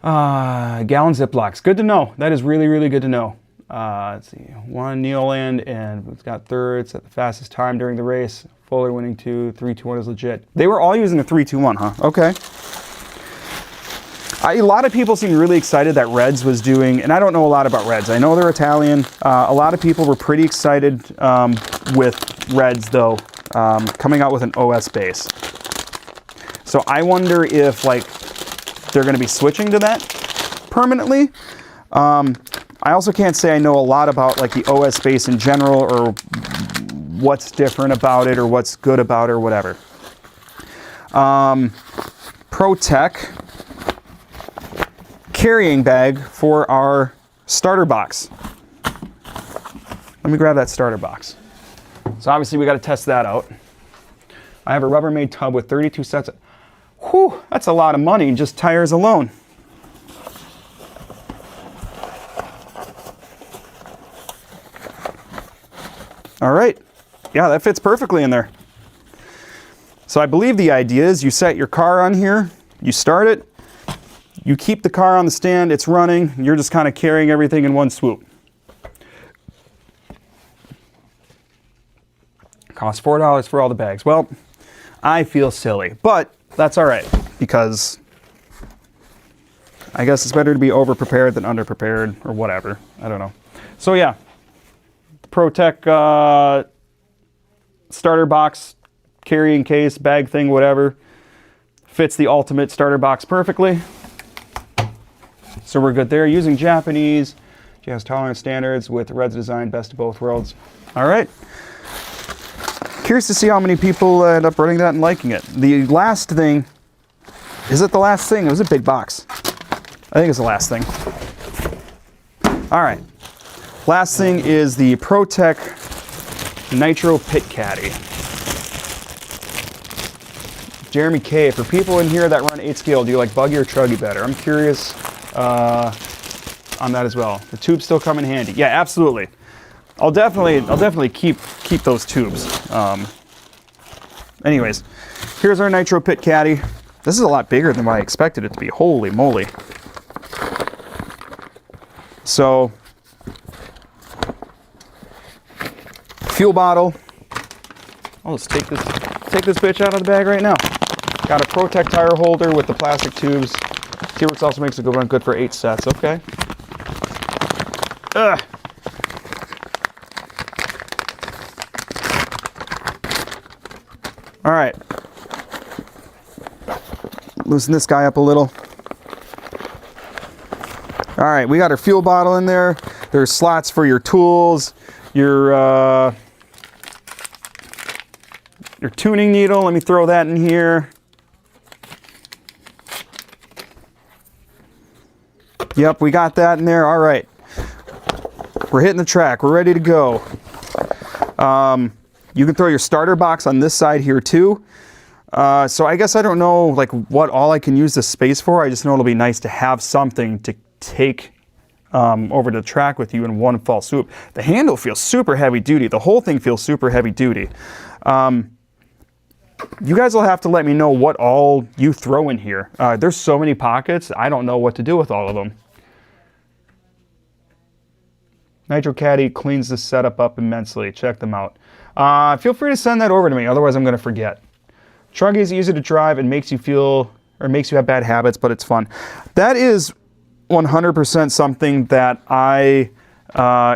Gallon Ziplocs. Good to know. That is really, really good to know. Let's see. 1 Neoland, and it's got thirds at the fastest time during the race. Fuller winning 2. 3-2-1 is legit. They were all using a 3-2-1, huh? Okay. A lot of people seem really excited that Reds was doing, and I don't know a lot about Reds. I know they're Italian. A lot of people were pretty excited with Reds, though, coming out with an OS base. So I wonder if, like, they're going to be switching to that permanently. I also can't say I know a lot about like the OS space in general or what's different about it or what's good about it or whatever. ProTech carrying bag for our starter box. Let me grab that starter box. So obviously we got to test that out. I have a Rubbermaid tub with 32 sets of, whew, that's a lot of money, just tires alone. All right, yeah, that fits perfectly in there. So I believe the idea is you set your car on here, you start it, you keep the car on the stand, it's running, you're just kind of carrying everything in one swoop. Costs $4 for all the bags. Well, I feel silly, but that's all right because I guess it's better to be over-prepared than under-prepared or whatever. I don't know. So yeah. ProTech starter box, carrying case, bag thing, whatever. Fits the ultimate starter box perfectly. So we're good there. Using Japanese, JS tolerance standards with Red's design, best of both worlds. All right. Curious to see how many people end up running that and liking it. The last thing, is it the last thing? It was a big box. I think it's the last thing. All right. Last thing is the ProTech Nitro Pit Caddy. Jeremy K, for people in here that run 8 scale, do you like buggy or truggy better? I'm curious on that as well. The tubes still come in handy. Yeah, absolutely. I'll definitely keep those tubes. Anyways, here's our Nitro Pit Caddy. This is a lot bigger than what I expected it to be. Holy moly. So, fuel bottle. I'll just take this bitch out of the bag right now. Got a ProTech tire holder with the plastic tubes. T-Works also makes a good one, good for 8 sets. Okay. Ugh. All right. Loosen this guy up a little. All right, we got our fuel bottle in there. There's slots for your tools, your tuning needle. Let me throw that in here. Yep, we got that in there. All right. We're hitting the track. We're ready to go. You can throw your starter box on this side here too. So I guess I don't know like what all I can use this space for. I just know it'll be nice to have something to take over to the track with you in one fall swoop. The handle feels super heavy duty. The whole thing feels super heavy duty. You guys will have to let me know what all you throw in here. There's so many pockets, I don't know what to do with all of them. Nitro Caddy cleans this setup up immensely. Check them out. Feel free to send that over to me, otherwise I'm going to forget. Truggy is easy to drive and makes you have bad habits, but it's fun. That is 100% something that I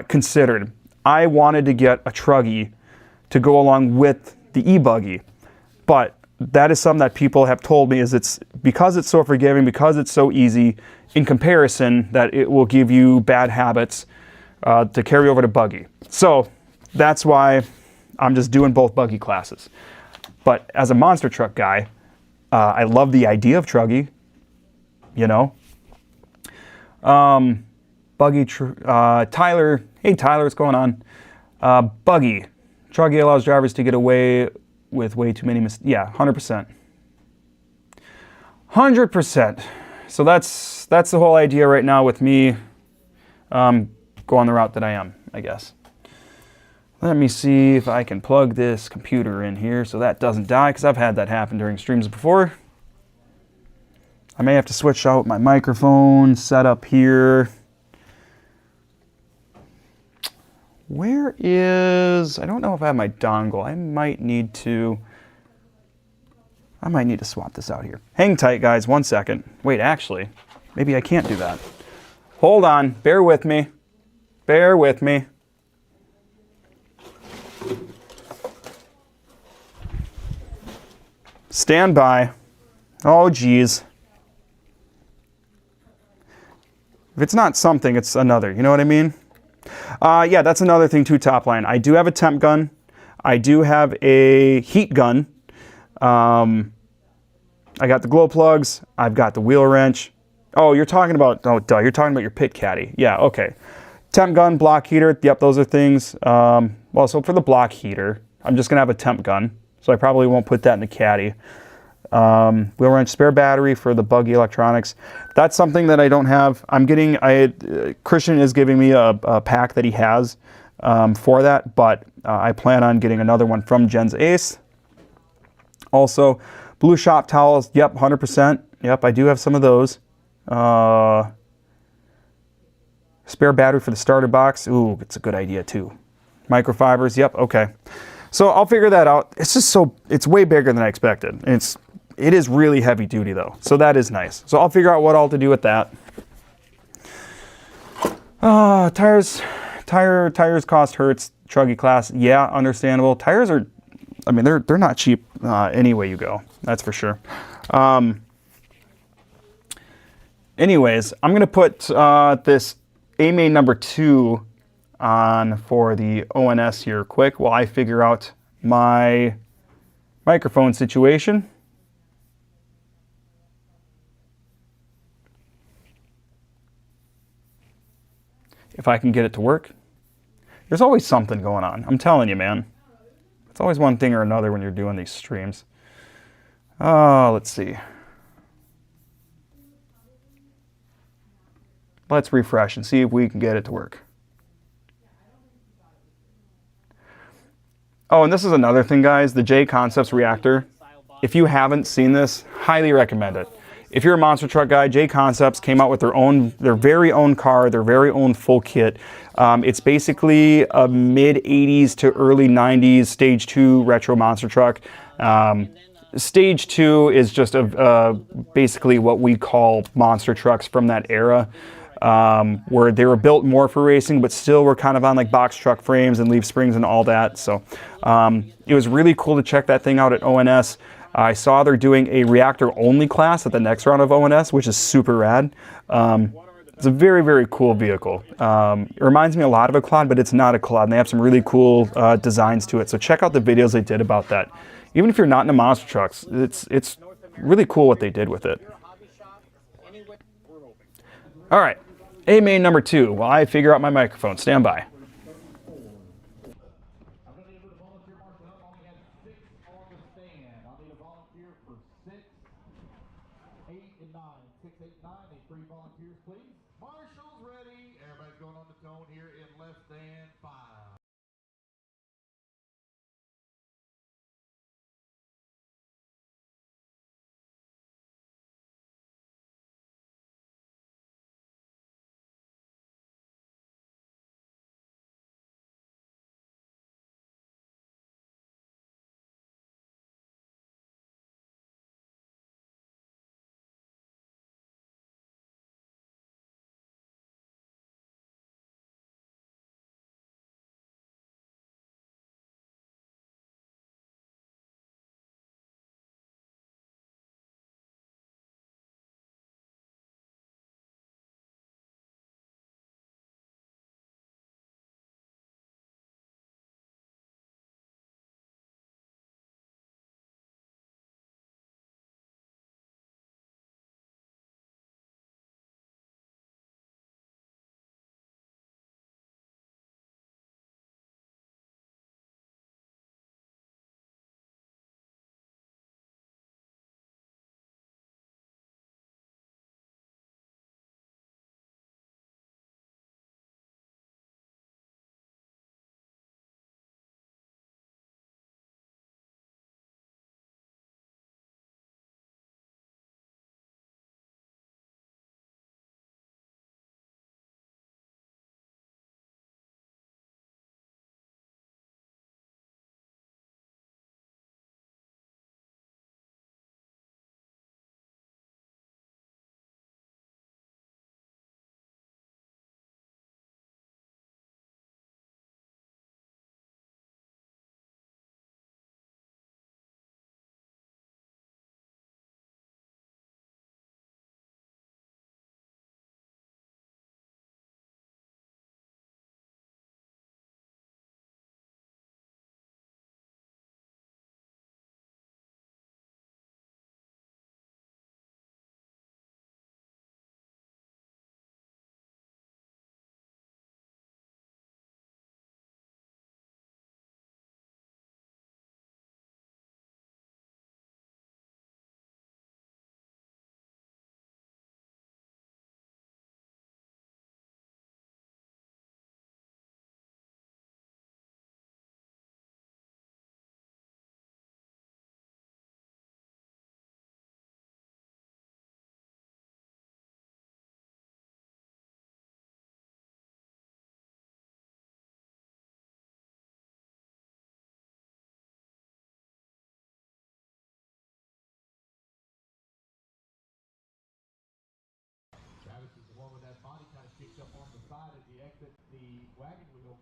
considered. I wanted to get a Truggy to go along with the e-buggy, but that is something that people have told me is it's because it's so forgiving, because it's so easy in comparison that it will give you bad habits to carry over to buggy. So that's why I'm just doing both buggy classes. But as a monster truck guy, I love the idea of Truggy, you know. Tyler, hey Tyler, what's going on? Buggy. Truggy allows drivers to get away with way too many mistakes. Yeah, 100%. 100%. So that's the whole idea right now with me go on the route that I am, I guess. Let me see if I can plug this computer in here so that doesn't die, because I've had that happen during streams before. I may have to switch out my microphone setup here. Where is, I don't know if I have my dongle. I might need to swap this out here. Hang tight, guys, 1 second. Wait, actually, maybe I can't do that. Hold on, bear with me. Bear with me. Stand by. Oh, geez. If it's not something, it's another. You know what I mean? Yeah, that's another thing too, top line. I do have a temp gun. I do have a heat gun. I got the glow plugs. I've got the wheel wrench. Oh, you're talking about, oh, duh, you're talking about your pit caddy. Yeah, okay. Temp gun, block heater. Yep, those are things. Well, so for the block heater, I'm just going to have a temp gun. So I probably won't put that in the caddy. Wheel wrench, spare battery for the buggy electronics. That's something that I don't have. I'm getting, Christian is giving me a pack that he has for that, but I plan on getting another one from Jen's Ace. Also, blue shop towels. Yep, 100%. Yep, I do have some of those. Spare battery for the starter box. Ooh, it's a good idea too. Microfibers. Yep, okay. So I'll figure that out. It's just so, it's way bigger than I expected. And it is really heavy duty though. So that is nice. So I'll figure out what all to do with that. Tires cost Hertz, Truggy class. Yeah, understandable. Tires are, I mean, they're not cheap any way you go. That's for sure. Anyways, I'm going to put this A-main number 2 on for the ONS here quick while I figure out my microphone situation. If I can get it to work. There's always something going on. I'm telling you, man. It's always one thing or another when you're doing these streams. Let's see. Let's refresh and see if we can get it to work. Oh, and this is another thing, guys. The JConcepts reactor. If you haven't seen this, highly recommend it. If you're a monster truck guy, JConcepts came out with their very own car, their very own full kit. It's basically a mid-80s to early 90s Stage 2 retro monster truck. Stage 2 is just basically what we call monster trucks from that era. Where they were built more for racing, but still were kind of on like box truck frames and leaf springs and all that. So it was really cool to check that thing out at ONS. I saw they're doing a reactor-only class at the next round of ONS, which is super rad. It's a very, very cool vehicle. It reminds me a lot of a Claude, but it's not a Claude, and they have some really cool designs to it. So check out the videos they did about that. Even if you're not into monster trucks, it's really cool what they did with it. All right. A-main number 2, while I figure out my microphone. Stand by. Marshall's ready. Everybody's going on the tone here in less than 5.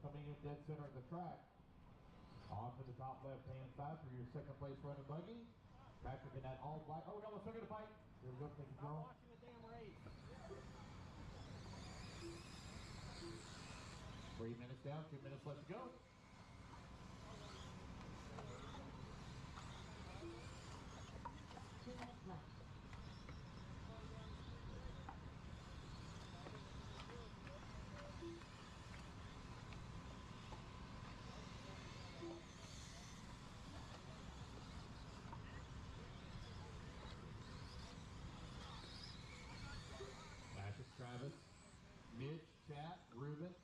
coming in dead center of the track. Off to the top left-hand side for your second place running buggy. Patrick in that all black. Oh, no, let's look at the fight. Here we go, take control. I'm watching the damn race. 3 minutes down, 2 minutes left to go. Travis, Mitch, Chat, Ruben,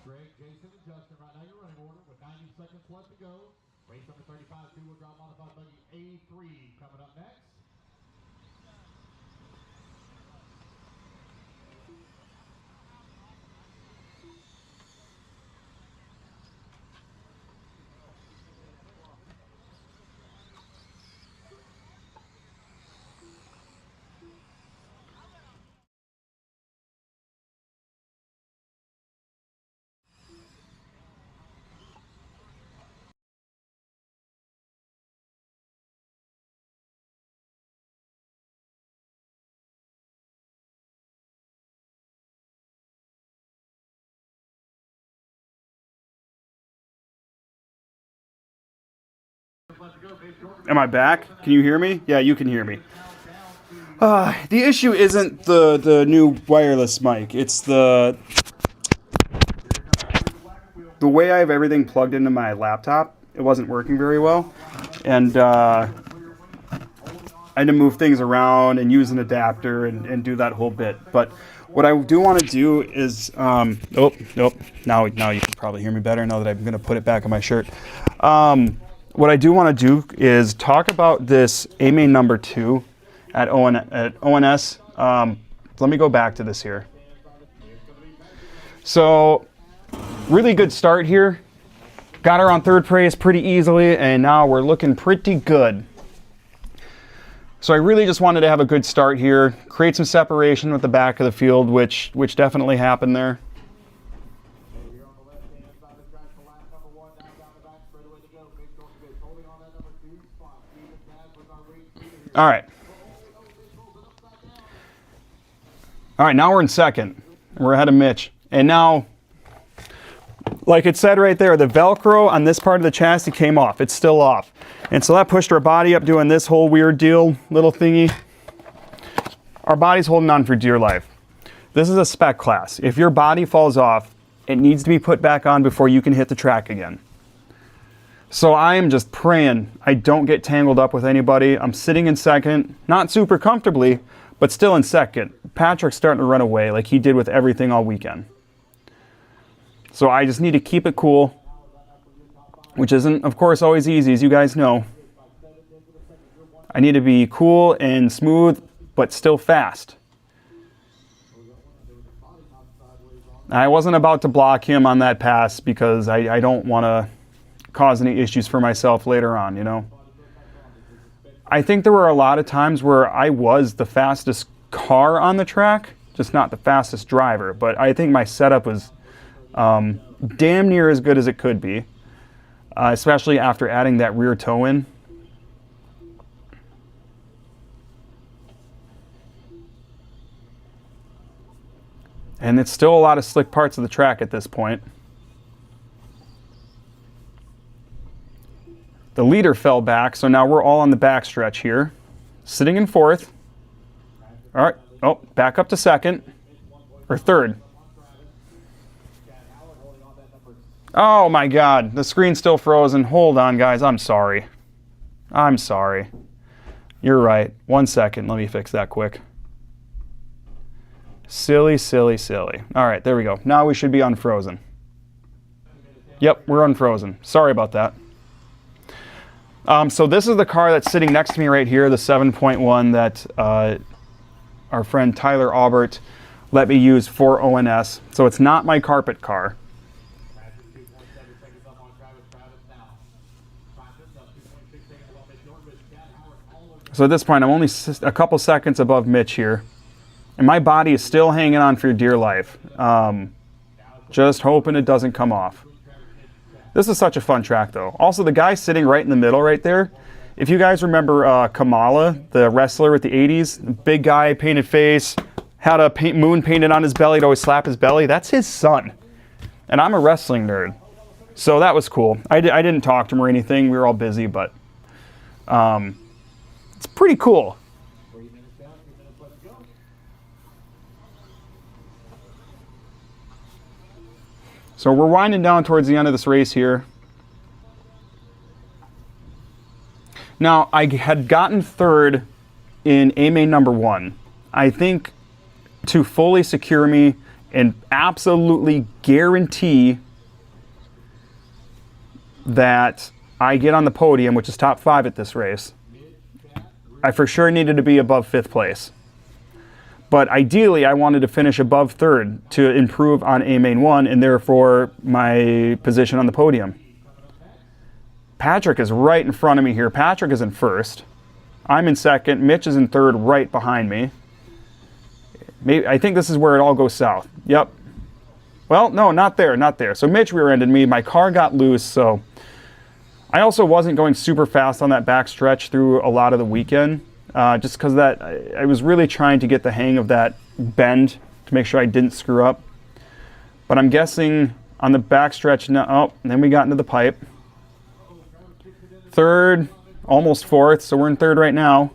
Greg, Jason, and Justin. Right now you're running order with 90 seconds left to go. Race number 35, two-wheel drive modified buggy A3 coming up next. Am I back? Can you hear me? Yeah, you can hear me. The issue isn't the new wireless mic. It's the way I have everything plugged into my laptop. It wasn't working very well, and I had to move things around and use an adapter and do that whole bit. But what I do want to do is, now you can probably hear me better now that I'm going to put it back on my shirt. What I do want to do is talk about this A-main number 2 at ONS. Let me go back to this here. So, really good start here. Got her on third place pretty easily, and now we're looking pretty good. So I really just wanted to have a good start here, create some separation with the back of the field, which definitely happened there. All right, now we're in second. We're ahead of Mitch. And now, like it said right there, the Velcro on this part of the chassis came off. It's still off. And so that pushed our body up doing this whole weird deal, little thingy. Our body's holding on for dear life. This is a spec class. If your body falls off, it needs to be put back on before you can hit the track again. So I am just praying I don't get tangled up with anybody. I'm sitting in second, not super comfortably, but still in second. Patrick's starting to run away like he did with everything all weekend. So I just need to keep it cool, which isn't, of course, always easy, as you guys know. I need to be cool and smooth, but still fast. I wasn't about to block him on that pass because I don't want to cause any issues for myself later on, you know. I think there were a lot of times where I was the fastest car on the track, just not the fastest driver, but I think my setup was damn near as good as it could be, especially after adding that rear toe in. And it's still a lot of slick parts of the track at this point. The leader fell back, so now we're all on the back stretch here. Sitting in fourth. All right, oh, back up to second, or third. Oh my God, the screen's still frozen. Hold on, guys, I'm sorry. I'm sorry. You're right, 1 second, let me fix that quick. Silly, silly, silly. All right, there we go. Now we should be unfrozen. Yep, we're unfrozen. Sorry about that. So this is the car that's sitting next to me right here, the 7.1 that our friend Tyler Aubert let me use for ONS. So it's not my carpet car. So at this point, I'm only a couple seconds above Mitch here. And my body is still hanging on for dear life. Just hoping it doesn't come off. This is such a fun track though. Also, the guy sitting right in the middle right there, if you guys remember Kamala, the wrestler with the 80s, big guy, painted face, had a moon painted on his belly to always slap his belly, that's his son. And I'm a wrestling nerd. So that was cool. I didn't talk to him or anything. We were all busy, but it's pretty cool. So we're winding down towards the end of this race here. Now, I had gotten third in A-main number 1. I think to fully secure me and absolutely guarantee that I get on the podium, which is top 5 at this race, I for sure needed to be above 5th place. But ideally, I wanted to finish above 3rd to improve on A-main 1 and therefore my position on the podium. Patrick is right in front of me here. Patrick is in 1st. I'm in 2nd. Mitch is in 3rd right behind me. I think this is where it all goes south. Yep. Well, no, not there, not there. So Mitch rear-ended me. My car got loose, so I also wasn't going super fast on that back stretch through a lot of the weekend, just because that I was really trying to get the hang of that bend to make sure I didn't screw up. But I'm guessing on the back stretch now, oh, and then we got into the pipe. 3rd, almost 4th, so we're in 3rd right now.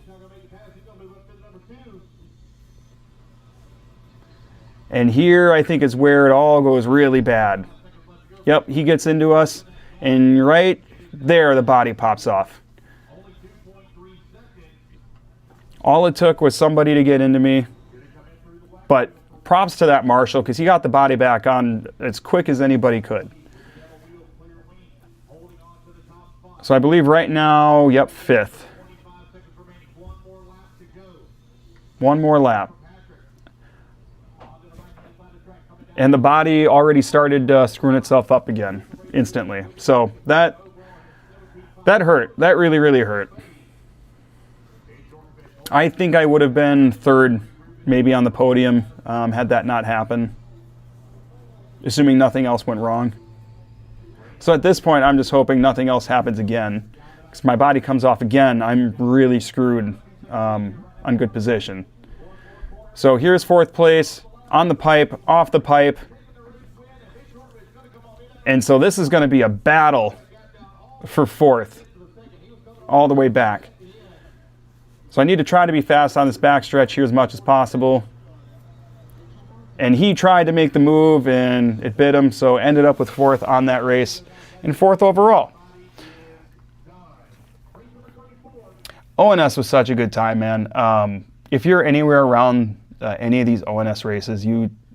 And here, I think, is where it all goes really bad. Yep, he gets into us, and right there, the body pops off. All it took was somebody to get into me. But props to that marshal, because he got the body back on as quick as anybody could. So I believe right now, yep, 5th. One more lap. And the body already started screwing itself up again instantly. So that hurt. That really, really hurt. I think I would have been 3rd, maybe on the podium, had that not happen, assuming nothing else went wrong. So at this point, I'm just hoping nothing else happens again. Because my body comes off again, I'm really screwed on good position. So here's 4th place. On the pipe, off the pipe. And so this is going to be a battle for 4th, all the way back. So I need to try to be fast on this back stretch here as much as possible. And he tried to make the move and it bit him, so ended up with 4th on that race and 4th overall. ONS was such a good time, man. If you're anywhere around any of these ONS races,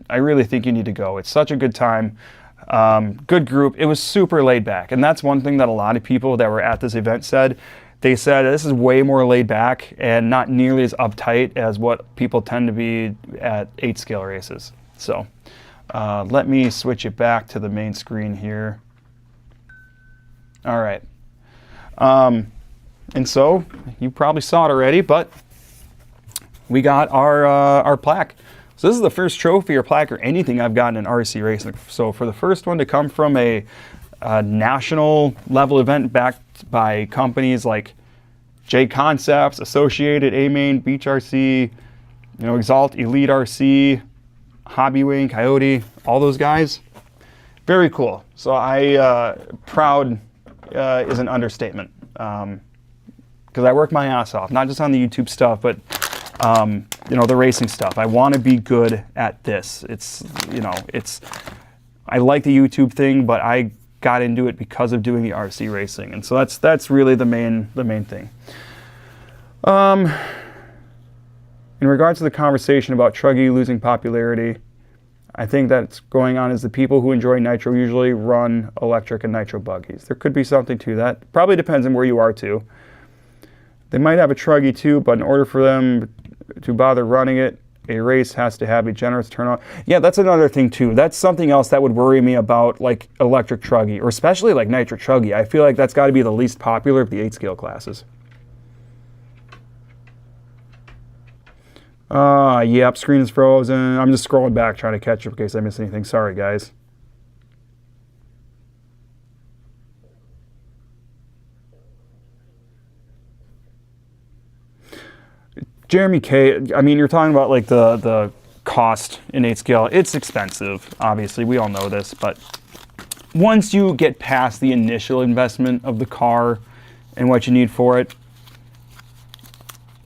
I really think you need to go. It's such a good time. Good group. It was super laid back. And that's one thing that a lot of people that were at this event said. They said this is way more laid back and not nearly as uptight as what people tend to be at 8-scale races. So let me switch it back to the main screen here. All right. And so you probably saw it already, but we got our plaque. So this is the first trophy or plaque or anything I've gotten in RC racing. So for the first one to come from a national level event backed by companies like JConcepts, Associated, A-Main, Beach RC, Exalt, Elite RC, Hobbywing, Coyote, all those guys. Very cool. So proud is an understatement. Because I work my ass off, not just on the YouTube stuff, but the racing stuff. I want to be good at this. I like the YouTube thing, but I got into it because of doing the RC racing, and so that's really the main thing. In regards to the conversation about Truggy losing popularity, I think that's going on is the people who enjoy nitro usually run electric and nitro buggies. There could be something to that. Probably depends on where you are too. They might have a Truggy too, but in order for them to bother running it, a race has to have a generous turnout. Yeah, that's another thing too. That's something else that would worry me about like electric Truggy, or especially like nitro Truggy. I feel like that's got to be the least popular of the 8-scale classes. Yep, screen is frozen. I'm just scrolling back trying to catch up in case I missed anything. Sorry, guys. Jeremy K, I mean, you're talking about like the cost in 8 scale. It's expensive, obviously, we all know this, but once you get past the initial investment of the car and what you need for it,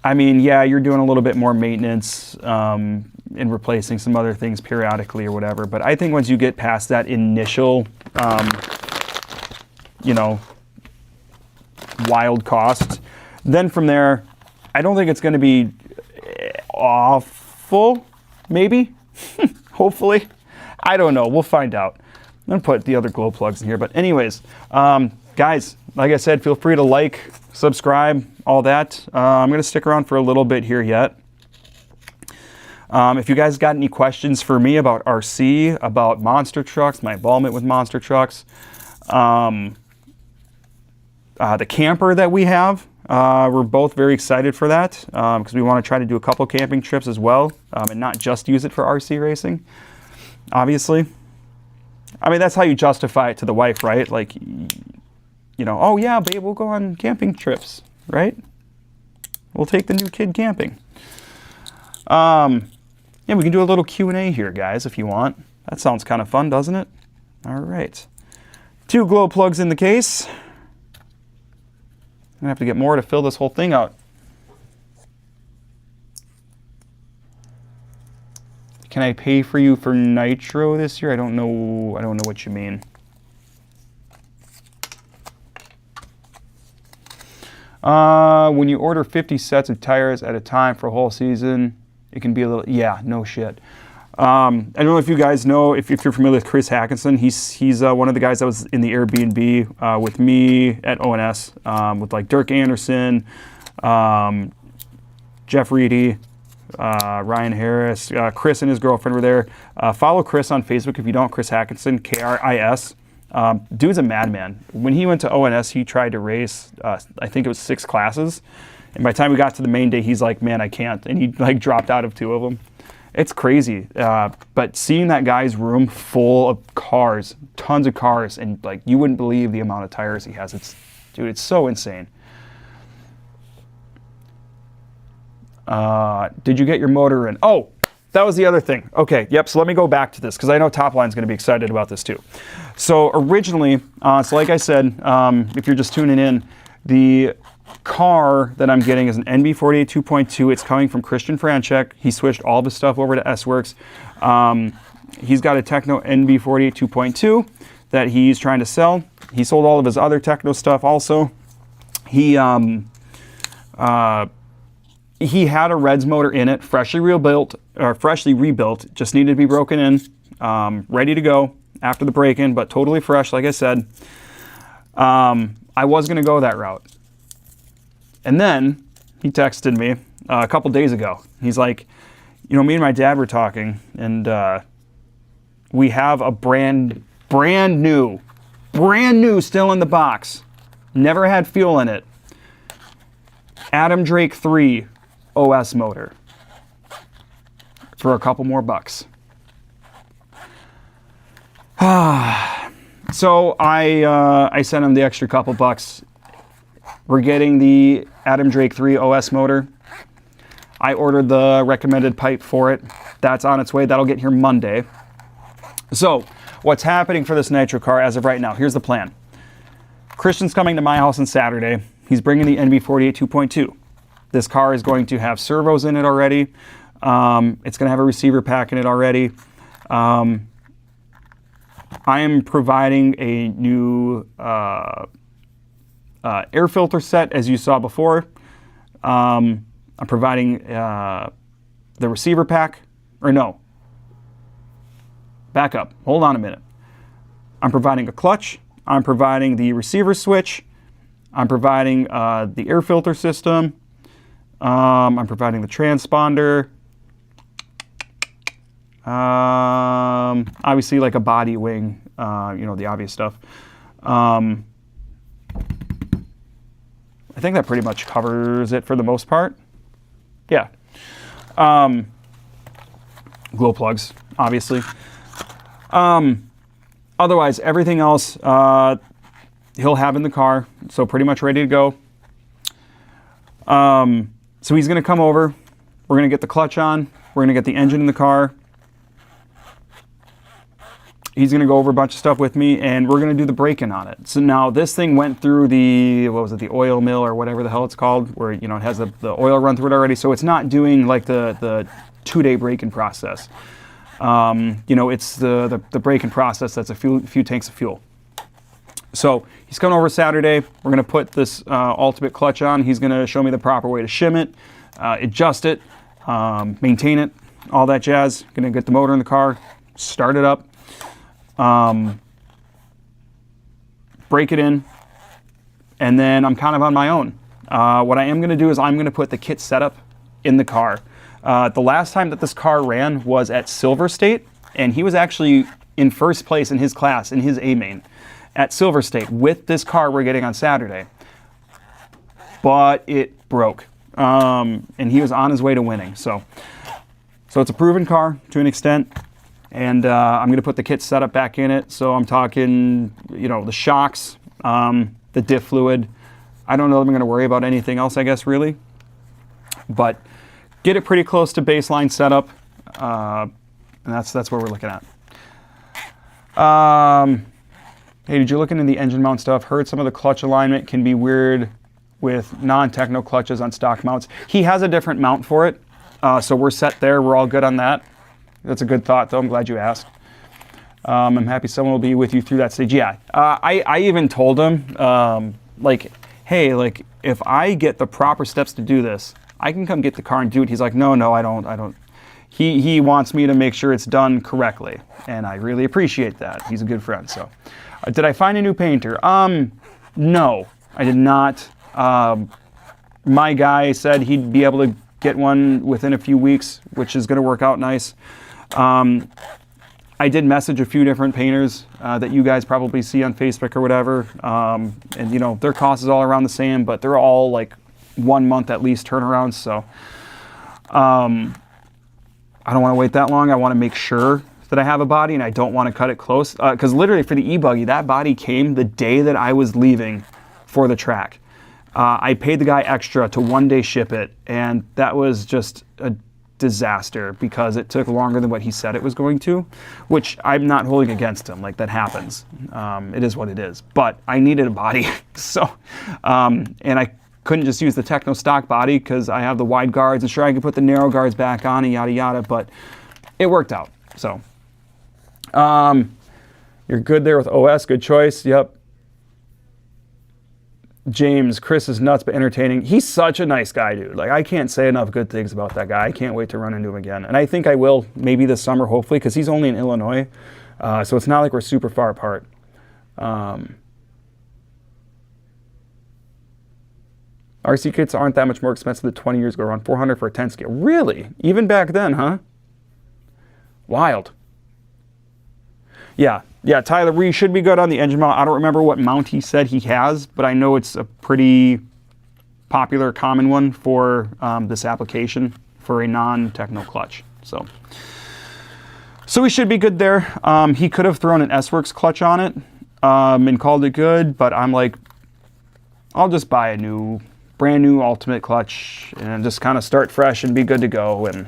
I mean, yeah, you're doing a little bit more maintenance and replacing some other things periodically or whatever, but I think once you get past that initial, you know, wild cost, then from there, I don't think it's going to be awful, maybe, hopefully. I don't know, we'll find out. I'm going to put the other glow plugs in here, but anyways, guys, like I said, feel free to like, subscribe, all that. I'm going to stick around for a little bit here yet. If you guys got any questions for me about RC, about monster trucks, my involvement with monster trucks, the camper that we have, we're both very excited for that because we want to try to do a couple camping trips as well and not just use it for RC racing, obviously. I mean, that's how you justify it to the wife, right? Like, you know, oh yeah, babe, we'll go on camping trips, right? We'll take the new kid camping. Yeah, we can do a little Q&A here, guys, if you want. That sounds kind of fun, doesn't it? All right. 2 glow plugs in the case. I'm gonna have to get more to fill this whole thing out. Can I pay for you for nitro this year? I don't know what you mean. When you order 50 sets of tires at a time for a whole season, it can be a little, yeah, no shit. I don't know if you guys know, if you're familiar with Chris Hackinson, he's one of the guys that was in the Airbnb with me at ONS, with like Dirk Anderson, Jeff Reedy, Ryan Harris, Chris and his girlfriend were there. Follow Chris on Facebook if you don't, Chris Hackinson, K-R-I-S. Dude's a madman. When he went to ONS, he tried to race, I think it was 6 classes. And by the time we got to the main day, he's like, man, I can't. And he like dropped out of 2 of them. It's crazy. But seeing that guy's room full of cars, tons of cars, and like you wouldn't believe the amount of tires he has. Dude, it's so insane. Did you get your motor in? Oh, that was the other thing. Okay, yep, so let me go back to this because I know Topline's going to be excited about this too. So originally, so like I said, if you're just tuning in, the car that I'm getting is an NB482.2. It's coming from Christian Franchek. He switched all of his stuff over to S-Works. He's got a Tekno NB482.2 that he's trying to sell. He sold all of his other Tekno stuff also. He had a Reds motor in it, freshly rebuilt, just needed to be broken in, ready to go after the break-in, but totally fresh, like I said. I was going to go that route. And then he texted me a couple days ago. He's like, you know, me and my dad were talking, and we have a brand new, still in the box, never had fuel in it, Adam Drake 3 OS motor for a couple more bucks. So I sent him the extra couple bucks. We're getting the Adam Drake 3 OS motor. I ordered the recommended pipe for it. That's on its way. That'll get here Monday. So what's happening for this nitro car as of right now? Here's the plan. Christian's coming to my house on Saturday. He's bringing the NB482.2. This car is going to have servos in it already. It's going to have a receiver pack in it already. I am providing a new air filter set, as you saw before. I'm providing the receiver pack, or no. Back up, hold on a minute. I'm providing a clutch. I'm providing the receiver switch. I'm providing the air filter system. I'm providing the transponder. Obviously like a body wing, you know, the obvious stuff. I think that pretty much covers it for the most part. Yeah. Glow plugs, obviously. Otherwise, everything else he'll have in the car, so pretty much ready to go. So he's going to come over. we're going to get the clutch on. We're going to get the engine in the car. He's going to go over a bunch of stuff with me, and we're going to do the break-in on it. So now this thing went through the, what was it, the oil mill or whatever the hell it's called, where, you know, it has the oil run through it already. So it's not doing like the 2-day break-in process. You know, it's the break-in process that's a few tanks of fuel. So he's coming over Saturday. We're going to put this ultimate clutch on. He's going to show me the proper way to shim it, adjust it, maintain it, all that jazz. Going to get the motor in the car, start it up. Break it in, and then I'm kind of on my own. What I am going to do is I'm going to put the kit setup in the car. The last time that this car ran was at Silver State, and he was actually in first place in his class, in his A main, at Silver State with this car we're getting on Saturday. But it broke, and he was on his way to winning. So it's a proven car to an extent. And I'm going to put the kit setup back in it. So I'm talking, you know, the shocks, the diff fluid. I don't know if I'm going to worry about anything else, I guess, really. But get it pretty close to baseline setup. And that's what we're looking at. Hey, did you look into the engine mount stuff? Heard some of the clutch alignment can be weird with non-Tekno clutches on stock mounts. He has a different mount for it. So we're set there. We're all good on that. That's a good thought, though. I'm glad you asked. I'm happy someone will be with you through that stage. Yeah, I even told him, like, hey, like, if I get the proper steps to do this, I can come get the car and do it. He's like, no, I don't. He wants me to make sure it's done correctly, and I really appreciate that. He's a good friend. So, did I find a new painter? No, I did not. My guy said he'd be able to get one within a few weeks, which is going to work out nice. I did message a few different painters that you guys probably see on Facebook or whatever, and you know, their cost is all around the same, but they're all like 1 month at least turnarounds. So I don't want to wait that long. I want to make sure that I have a body, and I don't want to cut it close, because literally for the e-buggy, that body came the day that I was leaving for the track. I paid the guy extra to 1 day ship it, and that was just a disaster because it took longer than what he said it was going to, which I'm not holding against him. Like, that happens. It is what it is. But I needed a body, so and I couldn't just use the Tekno stock body because I have the wide guards, and sure, I could put the narrow guards back on and yada yada, but it worked out. So you're good there with OS. Good choice. Yep. James, Chris is nuts but entertaining. He's such a nice guy, dude. Like, I can't say enough good things about that guy. I can't wait to run into him again. And I think I will, maybe this summer, hopefully, because he's only in Illinois. So it's not like we're super far apart. RC kits aren't that much more expensive than 20 years ago, around $400 for a 10 scale. Really? Even back then, huh? Wild. Yeah, Tyler, we should be good on the engine mount. I don't remember what mount he said he has, but I know it's a pretty popular, common one for this application for a non-Tekno clutch. So we should be good there. He could have thrown an S-Works clutch on it and called it good, but I'm like, I'll just buy a brand new ultimate clutch and just kind of start fresh and be good to go. And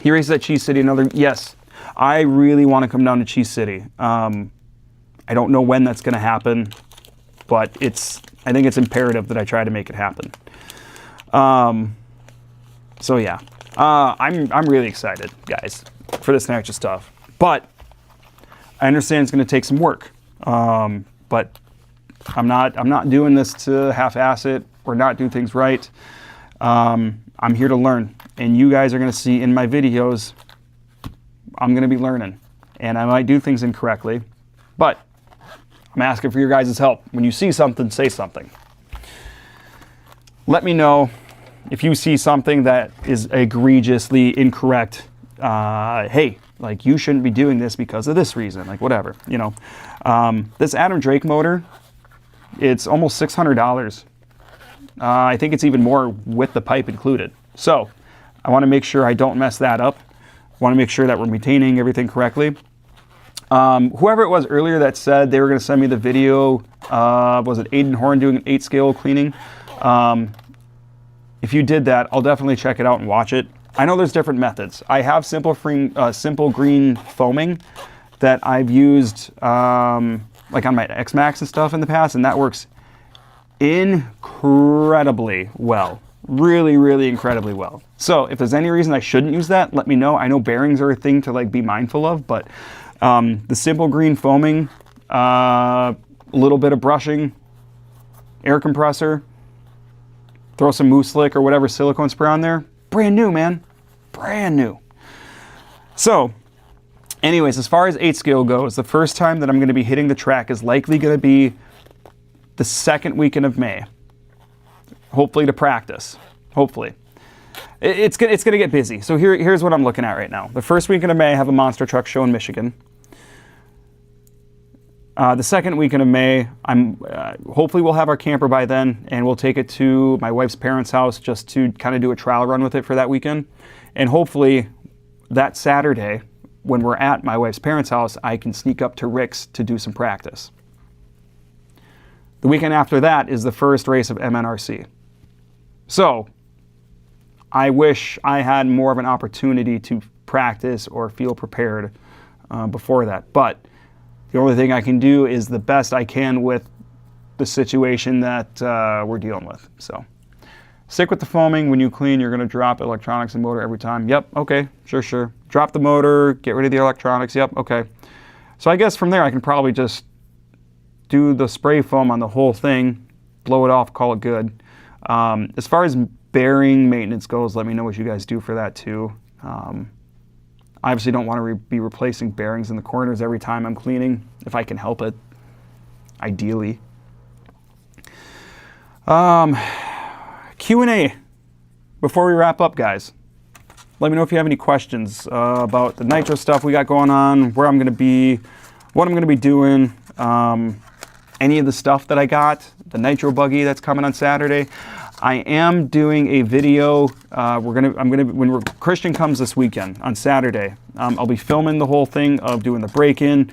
he races at Cheese City. Yes. I really want to come down to Cheese City. I don't know when that's going to happen, but I think it's imperative that I try to make it happen. So yeah, I'm really excited, guys, for this extra stuff. But I understand it's going to take some work. But I'm not doing this to half-ass it or not do things right. I'm here to learn, and you guys are going to see in my videos. I'm going to be learning, and I might do things incorrectly, but I'm asking for your guys' help. When you see something, say something. Let me know if you see something that is egregiously incorrect. Hey, like, you shouldn't be doing this because of this reason, like, whatever, you know. This Adam Drake motor, it's almost $600. I think it's even more with the pipe included. So I want to make sure I don't mess that up. Want to make sure that we're maintaining everything correctly. Whoever it was earlier that said they were going to send me the video, was it Aiden Horn doing an 8 scale cleaning? If if you did that, I'll definitely check it out and watch it. I know there's different methods. I have simple green foaming that I've used like on my X-Max and stuff in the past, and that works incredibly well. Really, really incredibly well. So if there's any reason I shouldn't use that, let me know. I know bearings are a thing to like be mindful of, but the simple green foaming, a little bit of brushing, air compressor, throw some mousse slick or whatever silicone spray on there. Brand new, man. Brand new. So anyways, as far as 8 scale goes, the first time that I'm going to be hitting the track is likely going to be the second weekend of May. Hopefully to practice. Hopefully. It's going to get busy. So here's what I'm looking at right now. The first weekend of May, I have a monster truck show in Michigan. The second weekend of May, hopefully we'll have our camper by then, and we'll take it to my wife's parents' house just to kind of do a trial run with it for that weekend. And hopefully that Saturday, when we're at my wife's parents' house, I can sneak up to Rick's to do some practice. The weekend after that is the first race of MNRC. So I wish I had more of an opportunity to practice or feel prepared before that. But the only thing I can do is the best I can with the situation that we're dealing with. So stick with the foaming. When you clean, you're going to drop electronics and motor every time. Yep, okay, sure. Drop the motor, get rid of the electronics. Yep, okay. So I guess from there I can probably just do the spray foam on the whole thing, blow it off, call it good. As far as bearing maintenance goes, let me know what you guys do for that too. I obviously don't want to be replacing bearings in the corners every time I'm cleaning, if I can help it, ideally. Q&A before we wrap up, guys. Let me know if you have any questions about the nitro stuff we got going on, where I'm going to be, what I'm going to be doing, any of the stuff that I got, the nitro buggy that's coming on Saturday. I am doing a video. When Christian comes this weekend on Saturday, I'll be filming the whole thing of doing the break-in,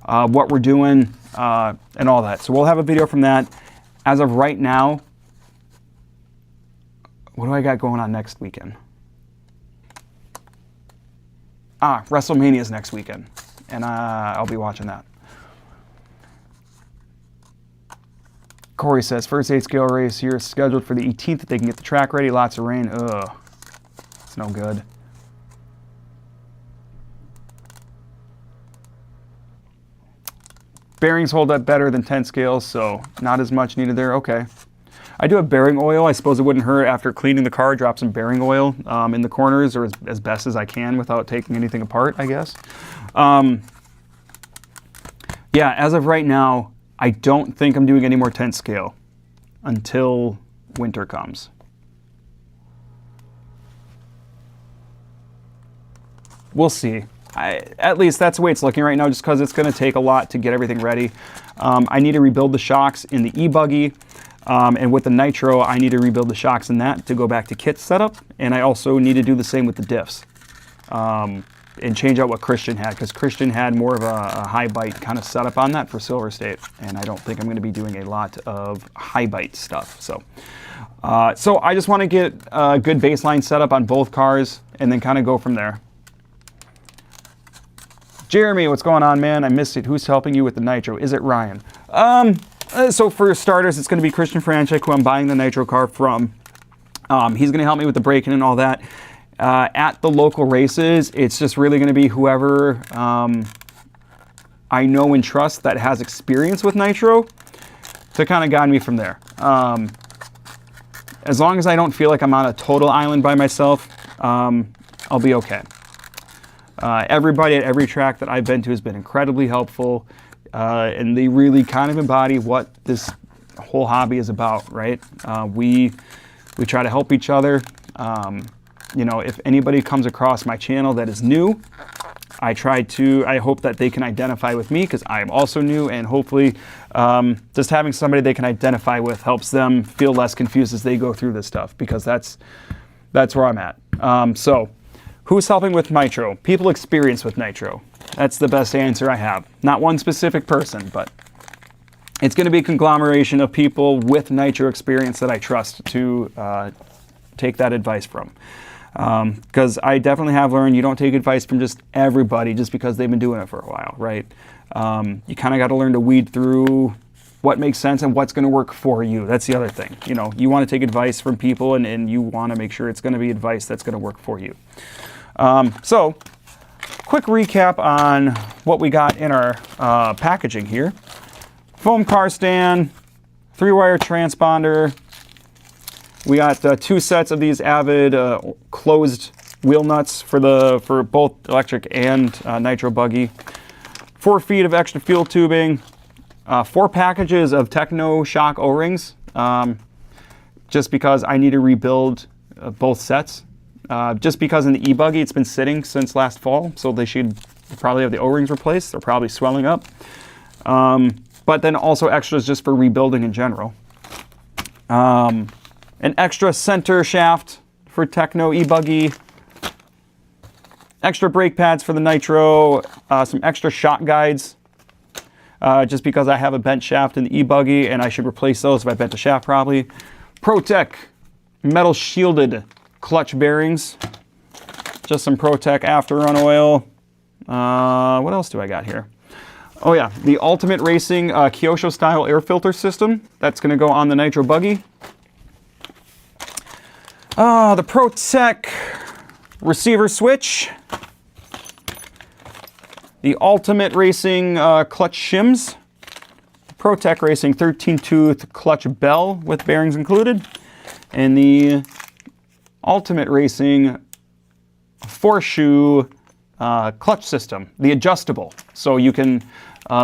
what we're doing, and all that. So we'll have a video from that. As of right now, what do I got going on next weekend? WrestleMania is next weekend, and I'll be watching that. Corey says, first 8 scale race here is scheduled for the 18th if they can get the track ready. Lots of rain. Ugh. It's no good. Bearings hold up better than 10 scales, so not as much needed there. Okay. I do have bearing oil. I suppose it wouldn't hurt after cleaning the car, drop some bearing oil in the corners, or as best as I can without taking anything apart, I guess. Yeah, as of right now, I don't think I'm doing any more 10 scale until winter comes. We'll see. At least that's the way it's looking right now, just because it's going to take a lot to get everything ready. I need to rebuild the shocks in the e-buggy, and with the nitro, I need to rebuild the shocks in that to go back to kit setup, and I also need to do the same with the diffs. And change out what Christian had, because Christian had more of a high bite kind of setup on that for Silver State, and I don't think I'm going to be doing a lot of high bite stuff. So I just want to get a good baseline setup on both cars and then kind of go from there. Jeremy, what's going on, man? I missed it. Who's helping you with the nitro? Is it Ryan? So for starters, it's going to be Christian Franchek, who I'm buying the nitro car from. He's going to help me with the braking and all that. At the local races, it's just really going to be whoever I know and trust that has experience with nitro to kind of guide me from there. As long as I don't feel like I'm on a total island by myself, I'll be okay. Everybody at every track that I've been to has been incredibly helpful, and they really kind of embody what this whole hobby is about, right? We try to help each other. You know, if anybody comes across my channel that is new, I hope that they can identify with me, because I am also new, and hopefully just having somebody they can identify with helps them feel less confused as they go through this stuff, because that's where I'm at. So who's helping with nitro? People experienced with nitro. That's the best answer I have. Not one specific person, but it's going to be a conglomeration of people with nitro experience that I trust to take that advice from. Because I definitely have learned you don't take advice from just everybody just because they've been doing it for a while, right? You kind of got to learn to weed through what makes sense and what's going to work for you. That's the other thing. You know, you want to take advice from people, and you want to make sure it's going to be advice that's going to work for you. So, quick recap on what we got in our packaging here. Foam car stand, 3-wire transponder. We got 2 sets of these Avid closed wheel nuts for both electric and nitro buggy. 4 feet of extra fuel tubing. 4 packages of Tekno shock O-rings, just because I need to rebuild both sets. Just because in the e-buggy it's been sitting since last fall, so they should probably have the O-rings replaced. They're probably swelling up. But then also extras just for rebuilding in general. An extra center shaft for Tekno e-buggy. Extra brake pads for the nitro. Some extra shock guides. Just because I have a bent shaft in the e-buggy and I should replace those if I bent the shaft properly. ProTech metal shielded clutch bearings. Just some ProTech after run oil. What else do I got here? Oh yeah, the Ultimate Racing Kyosho style air filter system. That's going to go on the nitro buggy. The ProTech receiver switch. The Ultimate Racing clutch shims. ProTech Racing 13-tooth clutch bell with bearings included. And the Ultimate Racing 4-shoe clutch system, the adjustable. So you can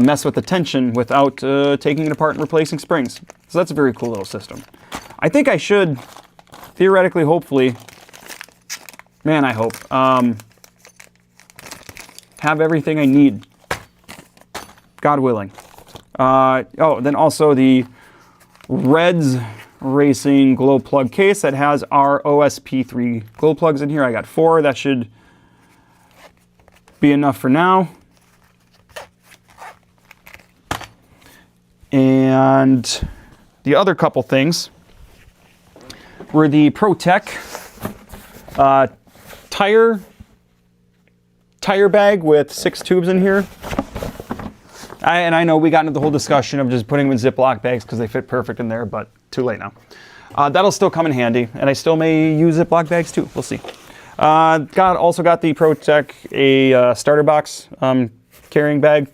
mess with the tension without taking it apart and replacing springs. So that's a very cool little system. I think I should, theoretically, hopefully, man, I hope, have everything I need, God willing. Oh, then also the Reds Racing glow plug case that has our OSP3 glow plugs in here. I got 4. That should be enough for now. And the other couple things were the ProTech tire bag with 6 tubes in here. And I know we got into the whole discussion of just putting them in Ziploc bags because they fit perfect in there, but too late now. That'll still come in handy, and I still may use Ziploc bags too. We'll see. Also got the ProTech a starter box carrying bag,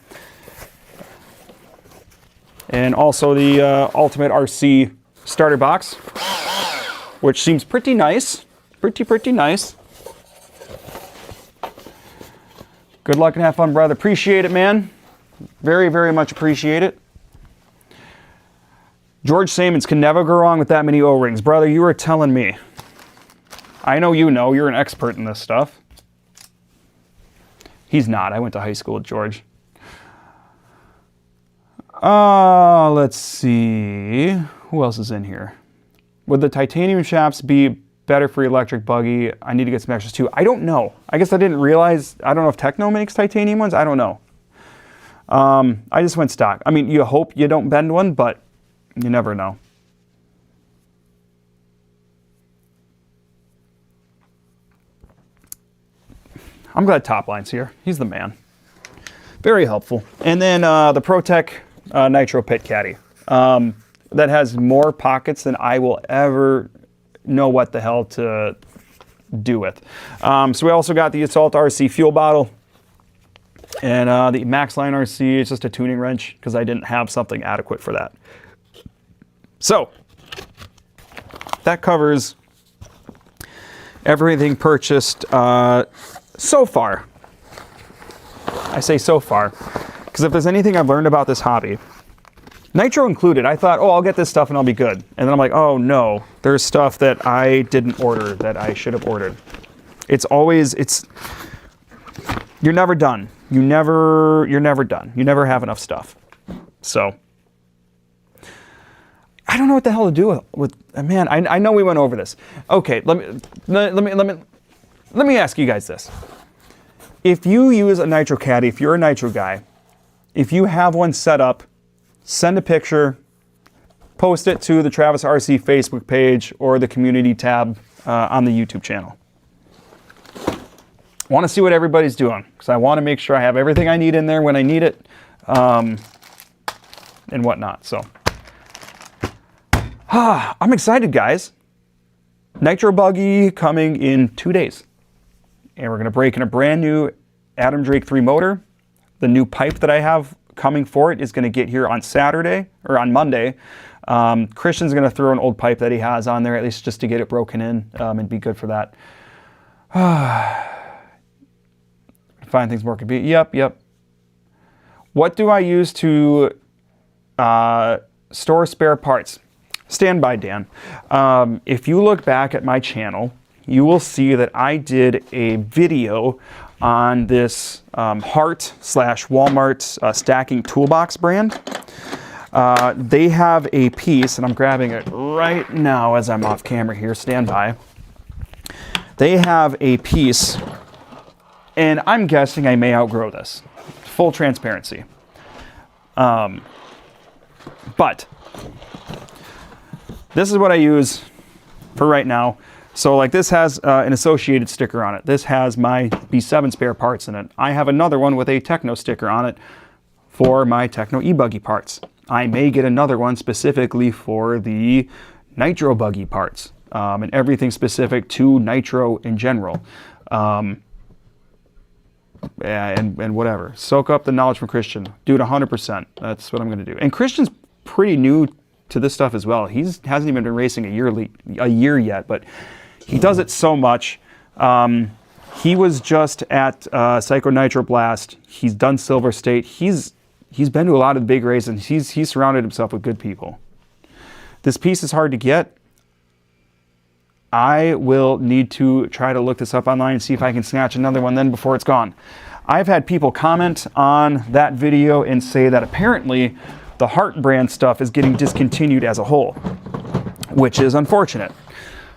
and also the Ultimate RC starter box, which seems pretty nice. Pretty nice. Good luck and have fun, brother. Appreciate it, man. Very, very much appreciate it. George Samons can never go wrong with that many O-rings. Brother, you were telling me. I know you know. You're an expert in this stuff. He's not. I went to high school with George. Let's see. Who else is in here? Would the titanium shafts be better for electric buggy? I need to get some extras too. I don't know. I guess I didn't realize. I don't know if Tekno makes titanium ones. I don't know. I just went stock. I mean, you hope you don't bend one, but you never know. I'm glad Topline's here. He's the man. Very helpful. And then the ProTech Nitro Pit Caddy. That has more pockets than I will ever know what the hell to do with. So we also got the Assault RC fuel bottle. And the Maxline RC is just a tuning wrench because I didn't have something adequate for that. So that covers everything purchased so far. I say so far because if there's anything I've learned about this hobby, nitro included, I thought, oh, I'll get this stuff and I'll be good. And then I'm like, oh no, there's stuff that I didn't order that I should have ordered. You're never done. You're never done. You never have enough stuff. So I don't know what the hell to do with man. I know we went over this. Okay, let me ask you guys this. If you use a nitro caddy, if you're a nitro guy, if you have one set up, send a picture, post it to the Travis RC Facebook page or the community tab on the YouTube channel. I want to see what everybody's doing because I want to make sure I have everything I need in there when I need it and whatnot. So I'm excited, guys. Nitro Buggy coming in 2 days. And we're going to break in a brand new Adam Drake 3 motor. The new pipe that I have coming for it is going to get here on Saturday or on Monday. Christian's going to throw an old pipe that he has on there, at least just to get it broken in and be good for that. Find things more convenient. Yep. What do I use to store spare parts? Stand by, Dan. If you look back at my channel, you will see that I did a video on this Hart/Walmart stacking toolbox brand. They have a piece, and I'm grabbing it right now as I'm off camera here, stand by. They have a piece, and I'm guessing I may outgrow this. Full transparency. But this is what I use for right now. So like this has an associated sticker on it. This has my B7 spare parts in it. I have another one with a Tekno sticker on it for my Tekno E-Buggy parts. I may get another one specifically for the Nitro Buggy parts and everything specific to Nitro in general. And whatever. Soak up the knowledge from Christian. Do it 100%. That's what I'm going to do. And Christian's pretty new to this stuff as well. He hasn't even been racing a year yet, but he does it so much. He was just at Psycho Nitro Blast. He's done Silver State. He's been to a lot of the big races, and he's surrounded himself with good people. This piece is hard to get. I will need to try to look this up online and see if I can snatch another one then before it's gone. I've had people comment on that video and say that apparently the Hart brand stuff is getting discontinued as a whole, which is unfortunate.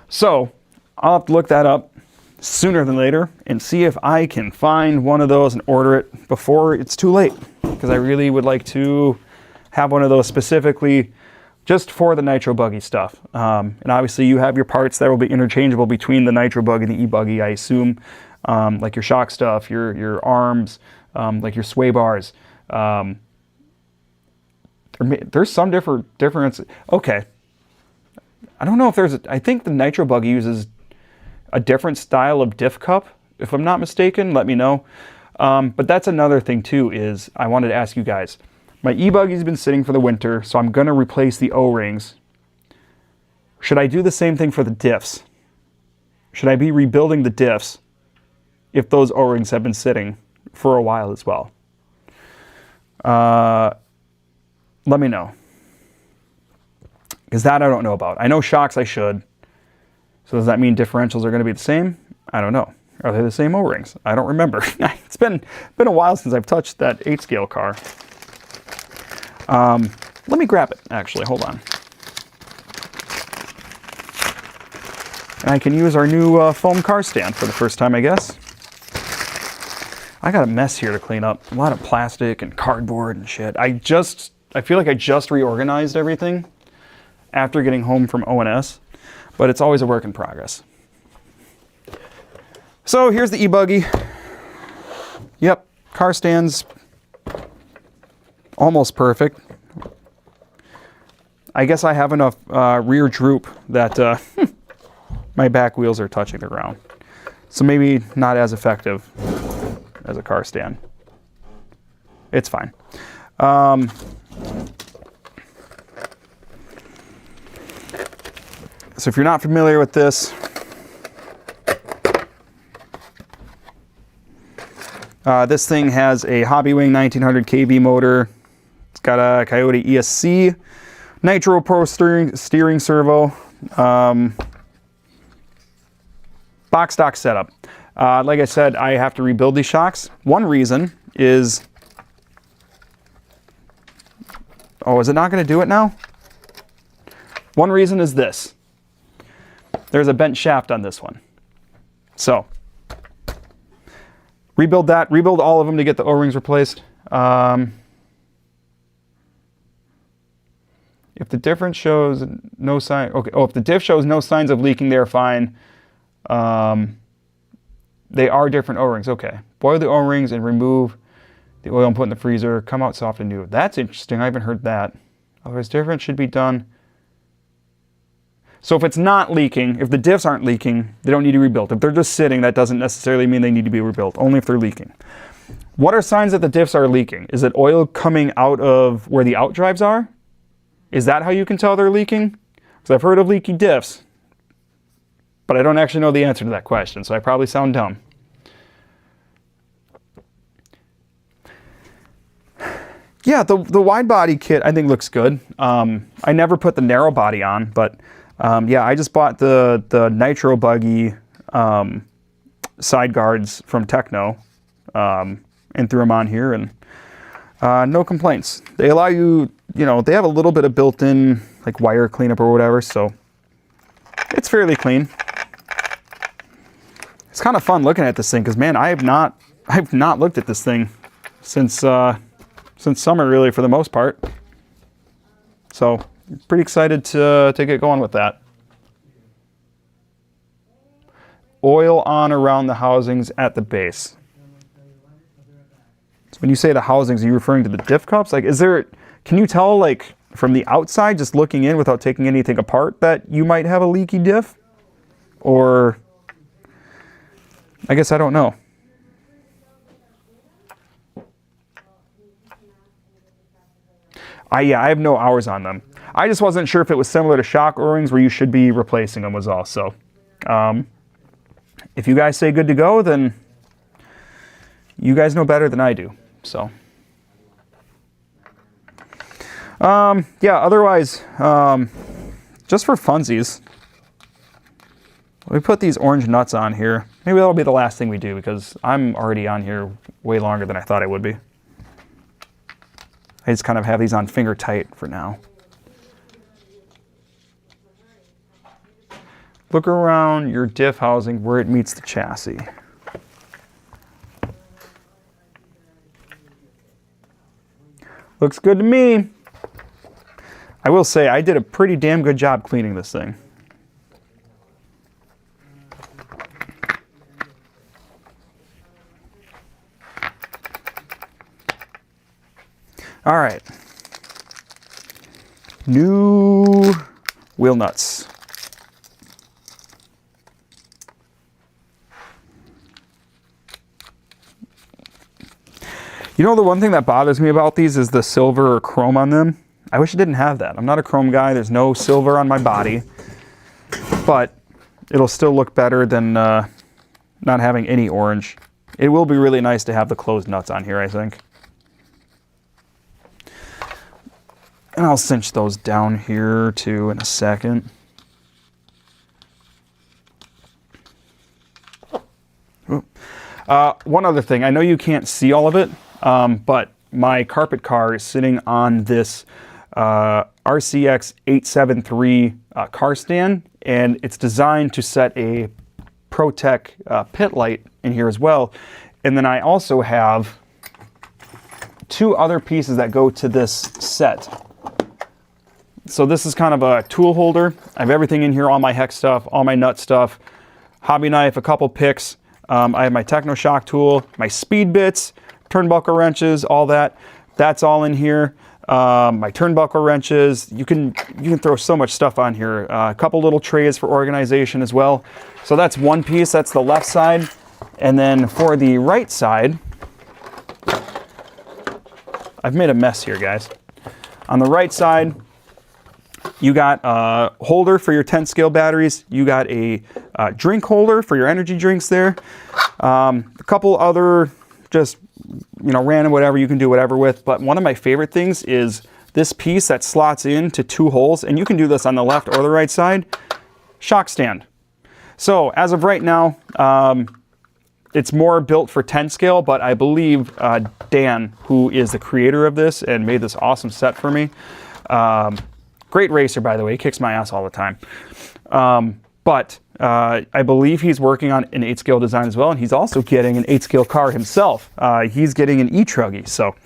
So I'll have to look that up sooner than later and see if I can find one of those and order it before it's too late, because I really would like to have one of those specifically just for the Nitro Buggy stuff. And obviously you have your parts that will be interchangeable between the Nitro Buggy and the E-Buggy, I assume, like your shock stuff, your arms, like your sway bars. There's some difference. Okay. I don't know if there's I think the Nitro Buggy uses a different style of diff cup, if I'm not mistaken. Let me know. But that's another thing too, is I wanted to ask you guys. My E-Buggy's been sitting for the winter, so I'm going to replace the O-rings. Should I do the same thing for the diffs? Should I be rebuilding the diffs if those O-rings have been sitting for a while as well? Let me know. Because that I don't know about. I know shocks I should. So does that mean differentials are going to be the same? I don't know. Are they the same O-rings? I don't remember. It's been a while since I've touched that 8-scale car. Let me grab it, actually. Hold on. And I can use our new foam car stand for the first time, I guess. I got a mess here to clean up. A lot of plastic and cardboard and shit. I feel like I just reorganized everything after getting home from ONS, but it's always a work in progress. So here's the E-Buggy. Yep, car stand's almost perfect. I guess I have enough rear droop that my back wheels are touching the ground. So maybe not as effective as a car stand. It's fine. So if you're not familiar with this, this thing has a Hobbywing 1900 kV motor. It's got a Coyote ESC, Nitro Pro steering servo, box stock setup. Like I said, I have to rebuild these shocks. One reason is, oh, is it not going to do it now? One reason is this. There's a bent shaft on this one. So, rebuild that, rebuild all of them to get the O-rings replaced. If the difference shows no sign, okay. Oh, if the diff shows no signs of leaking, they're fine. They are different O-rings. Okay. Boil the O-rings and remove the oil and put in the freezer. Come out soft and new. That's interesting. I haven't heard that. Otherwise, difference should be done. So if it's not leaking, if the diffs aren't leaking, they don't need to be rebuilt. If they're just sitting, that doesn't necessarily mean they need to be rebuilt, only if they're leaking. What are signs that the diffs are leaking? Is it oil coming out of where the outdrives are? Is that how you can tell they're leaking? Because I've heard of leaky diffs, but I don't actually know the answer to that question, so I probably sound dumb. Yeah, the wide body kit I think looks good. I never put the narrow body on, but yeah, I just bought the NITRO Buggy side guards from Tekno and threw them on here, and no complaints. They allow you, you know, they have a little bit of built-in like wire cleanup or whatever, so it's fairly clean. It's kind of fun looking at this thing because, man, I've not looked at this thing since summer, really, for the most part. So pretty excited to get going with that. Oil on around the housings at the base. So when you say the housings, are you referring to the diff cups? Like, can you tell, like, from the outside, just looking in without taking anything apart, that you might have a leaky diff? Or, I guess I don't know. Yeah, I have no hours on them. I just wasn't sure if it was similar to shock O-rings where you should be replacing them was all. So, if you guys say good to go, then you guys know better than I do. So, yeah, otherwise, just for funsies, let me put these orange nuts on here. Maybe that'll be the last thing we do because I'm already on here way longer than I thought I would be. I just kind of have these on finger tight for now. Look around your diff housing where it meets the chassis. Looks good to me. I will say I did a pretty damn good job cleaning this thing. All right, new wheel nuts. You know, the one thing that bothers me about these is the silver or chrome on them. I wish it didn't have that. I'm not a chrome guy. There's no silver on my body, but it'll still look better than not having any orange. It will be really nice to have the closed nuts on here, I think. And I'll cinch those down here too in a second. One other thing, I know you can't see all of it, but my carpet car is sitting on this RCX 873 car stand, and it's designed to set a ProTech pit light in here as well. And then I also have two other pieces that go to this set. So this is kind of a tool holder. I have everything in here, all my hex stuff, all my nut stuff, hobby knife, a couple picks. I have my Tekno shock tool, my speed bits, turnbuckle wrenches, all that. That's all in here. My turnbuckle wrenches. You can throw so much stuff on here. A couple little trays for organization as well. So that's one piece. That's the left side. And then for the right side, I've made a mess here, guys. On the right side, you got a holder for your 10 scale batteries. You got a drink holder for your energy drinks there. A couple other just, you know, random whatever you can do whatever with. But one of my favorite things is this piece that slots into two holes. And you can do this on the left or the right side. Shock stand. So as of right now, it's more built for 10 scale, but I believe Dan, who is the creator of this and made this awesome set for me, great racer, by the way. He kicks my ass all the time. But I believe he's working on an 8-scale design as well, and he's also getting an 8-scale car himself. He's getting an e-truggy, so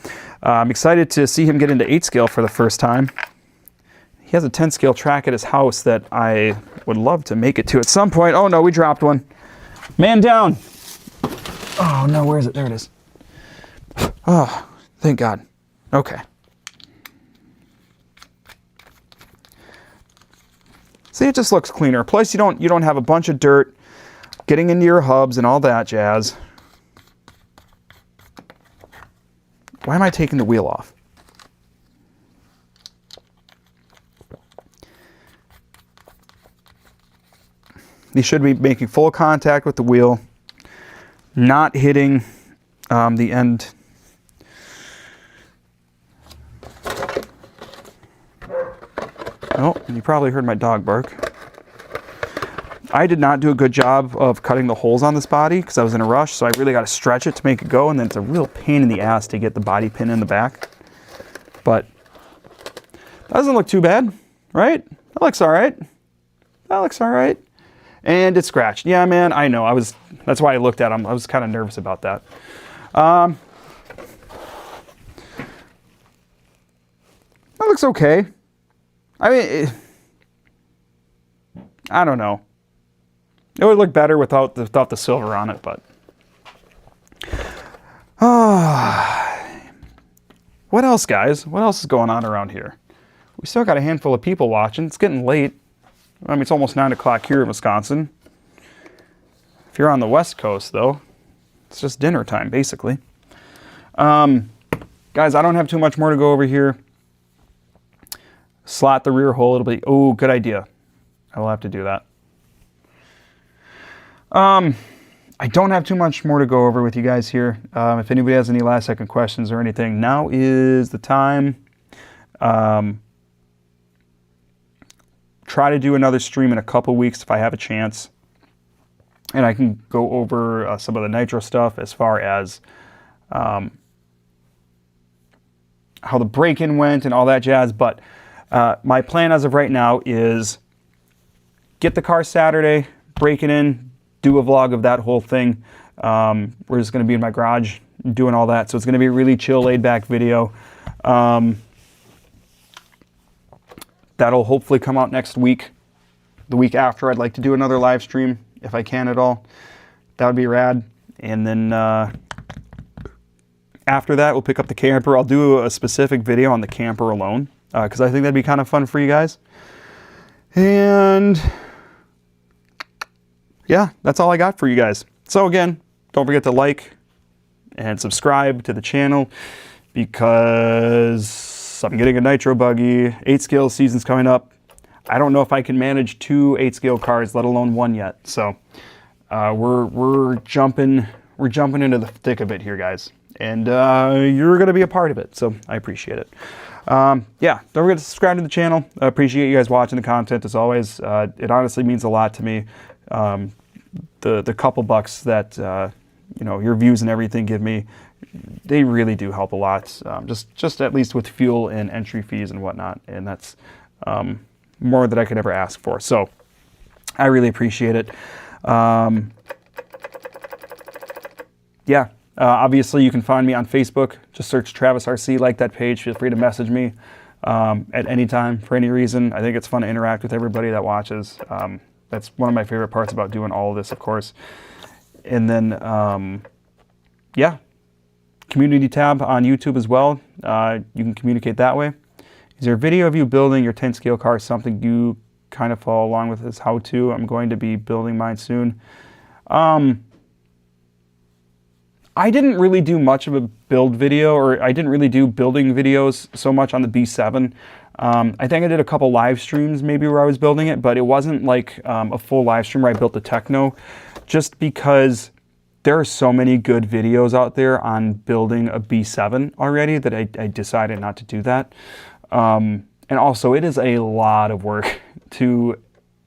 I'm excited to see him get into 8-scale for the first time. he has a 10 scale track at his house that I would love to make it to at some point. Oh no, we dropped one. Man down. Oh no, where is it? There it is. Oh, thank God. Okay. See, it just looks cleaner. Plus, you don't have a bunch of dirt getting into your hubs and all that jazz. Why am I taking the wheel off? You should be making full contact with the wheel, not hitting the end. Oh, and you probably heard my dog bark. I did not do a good job of cutting the holes on this body because I was in a rush, so I really got to stretch it to make it go, and then it's a real pain in the ass to get the body pin in the back. But that doesn't look too bad, right? That looks all right. That looks all right. And it's scratched. Yeah, man, I know. That's why I looked at them. I was kind of nervous about that. That looks okay. I mean, I don't know. It would look better without the silver on it, but. What else, guys? What else is going on around here? We still got a handful of people watching. It's getting late. I mean, it's almost 9 o'clock here in Wisconsin. If you're on the West Coast, though, it's just dinner time, basically. Guys, I don't have too much more to go over here. Slot the rear hole. It'll be, oh, good idea. I will have to do that. I don't have too much more to go over with you guys here. If anybody has any last second questions or anything, now is the time. Try to do another stream in a couple weeks if I have a chance. And I can go over some of the nitro stuff as far as how the break-in went and all that jazz. But my plan as of right now is get the car Saturday, break it in, do a vlog of that whole thing. We're just going to be in my garage doing all that. So it's going to be a really chill, laid-back video. That'll hopefully come out next week. The week after, I'd like to do another live stream, if I can at all. That would be rad. And then after that, we'll pick up the camper. I'll do a specific video on the camper alone, because I think that'd be kind of fun for you guys. And yeah, that's all I got for you guys. So again, don't forget to like and subscribe to the channel, because I'm getting a nitro buggy. 8 scale season's coming up. I don't know if I can manage 2 8 scale cars, let alone 1 yet. So we're jumping into the thick of it here, guys. And you're going to be a part of it, so I appreciate it. Yeah, don't forget to subscribe to the channel. I appreciate you guys watching the content as always. It honestly means a lot to me. The couple bucks that you know, your views and everything give me, they really do help a lot. Just at least with fuel and entry fees and whatnot, and that's more than I could ever ask for. So I really appreciate it. Yeah, obviously you can find me on Facebook. Just search Travis RC, like that page. Feel free to message me at any time for any reason. I think it's fun to interact with everybody that watches. That's one of my favorite parts about doing all of this, of course. And then, yeah, community tab on YouTube as well. You can communicate that way. Is there a video of you building your 10 scale car something you kind of follow along with as how to? I'm going to be building mine soon. I didn't really do much of a build video, or I didn't really do building videos so much on the B7. I think I did a couple live streams maybe where I was building it, but it wasn't like a full live stream where I built the Tekno, just because there are so many good videos out there on building a B7 already that I decided not to do that. And also, it is a lot of work to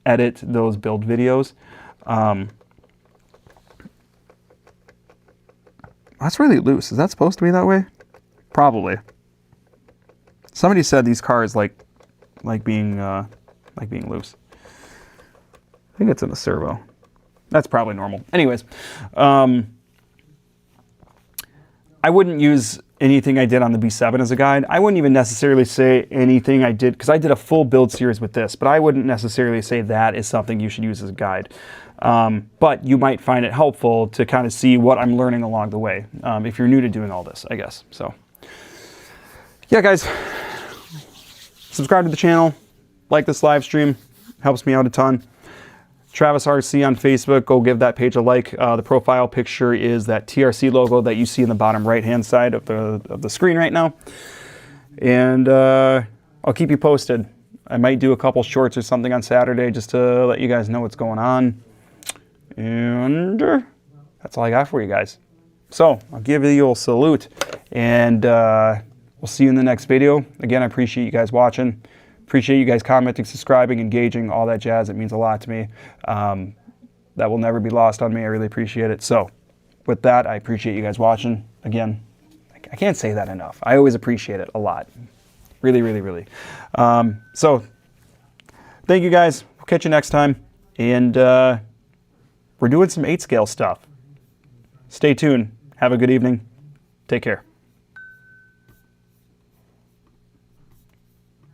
edit those build videos. That's really loose. Is that supposed to be that way? Probably. Somebody said these cars like being loose. I think it's in the servo. That's probably normal. Anyways, I wouldn't use anything I did on the B7 as a guide. I wouldn't even necessarily say anything I did, because I did a full build series with this, but I wouldn't necessarily say that is something you should use as a guide. But you might find it helpful to kind of see what I'm learning along the way, if you're new to doing all this, I guess. So yeah, guys, subscribe to the channel, like this live stream, helps me out a ton. Travis RC on Facebook, go give that page a like. The profile picture is that TRC logo that you see in the bottom right-hand side of the screen right now. And I'll keep you posted. I might do a couple shorts or something on Saturday just to let you guys know what's going on. And that's all I got for you guys. So I'll give you a salute, and we'll see you in the next video. Again, I appreciate you guys watching. Appreciate you guys commenting, subscribing, engaging, all that jazz. It means a lot to me. That will never be lost on me. I really appreciate it. So with that, I appreciate you guys watching. Again, I can't say that enough. I always appreciate it a lot. Really, really, really. So thank you guys. We'll catch you next time. And we're doing some 8-scale stuff. Stay tuned. Have a good evening. Take care.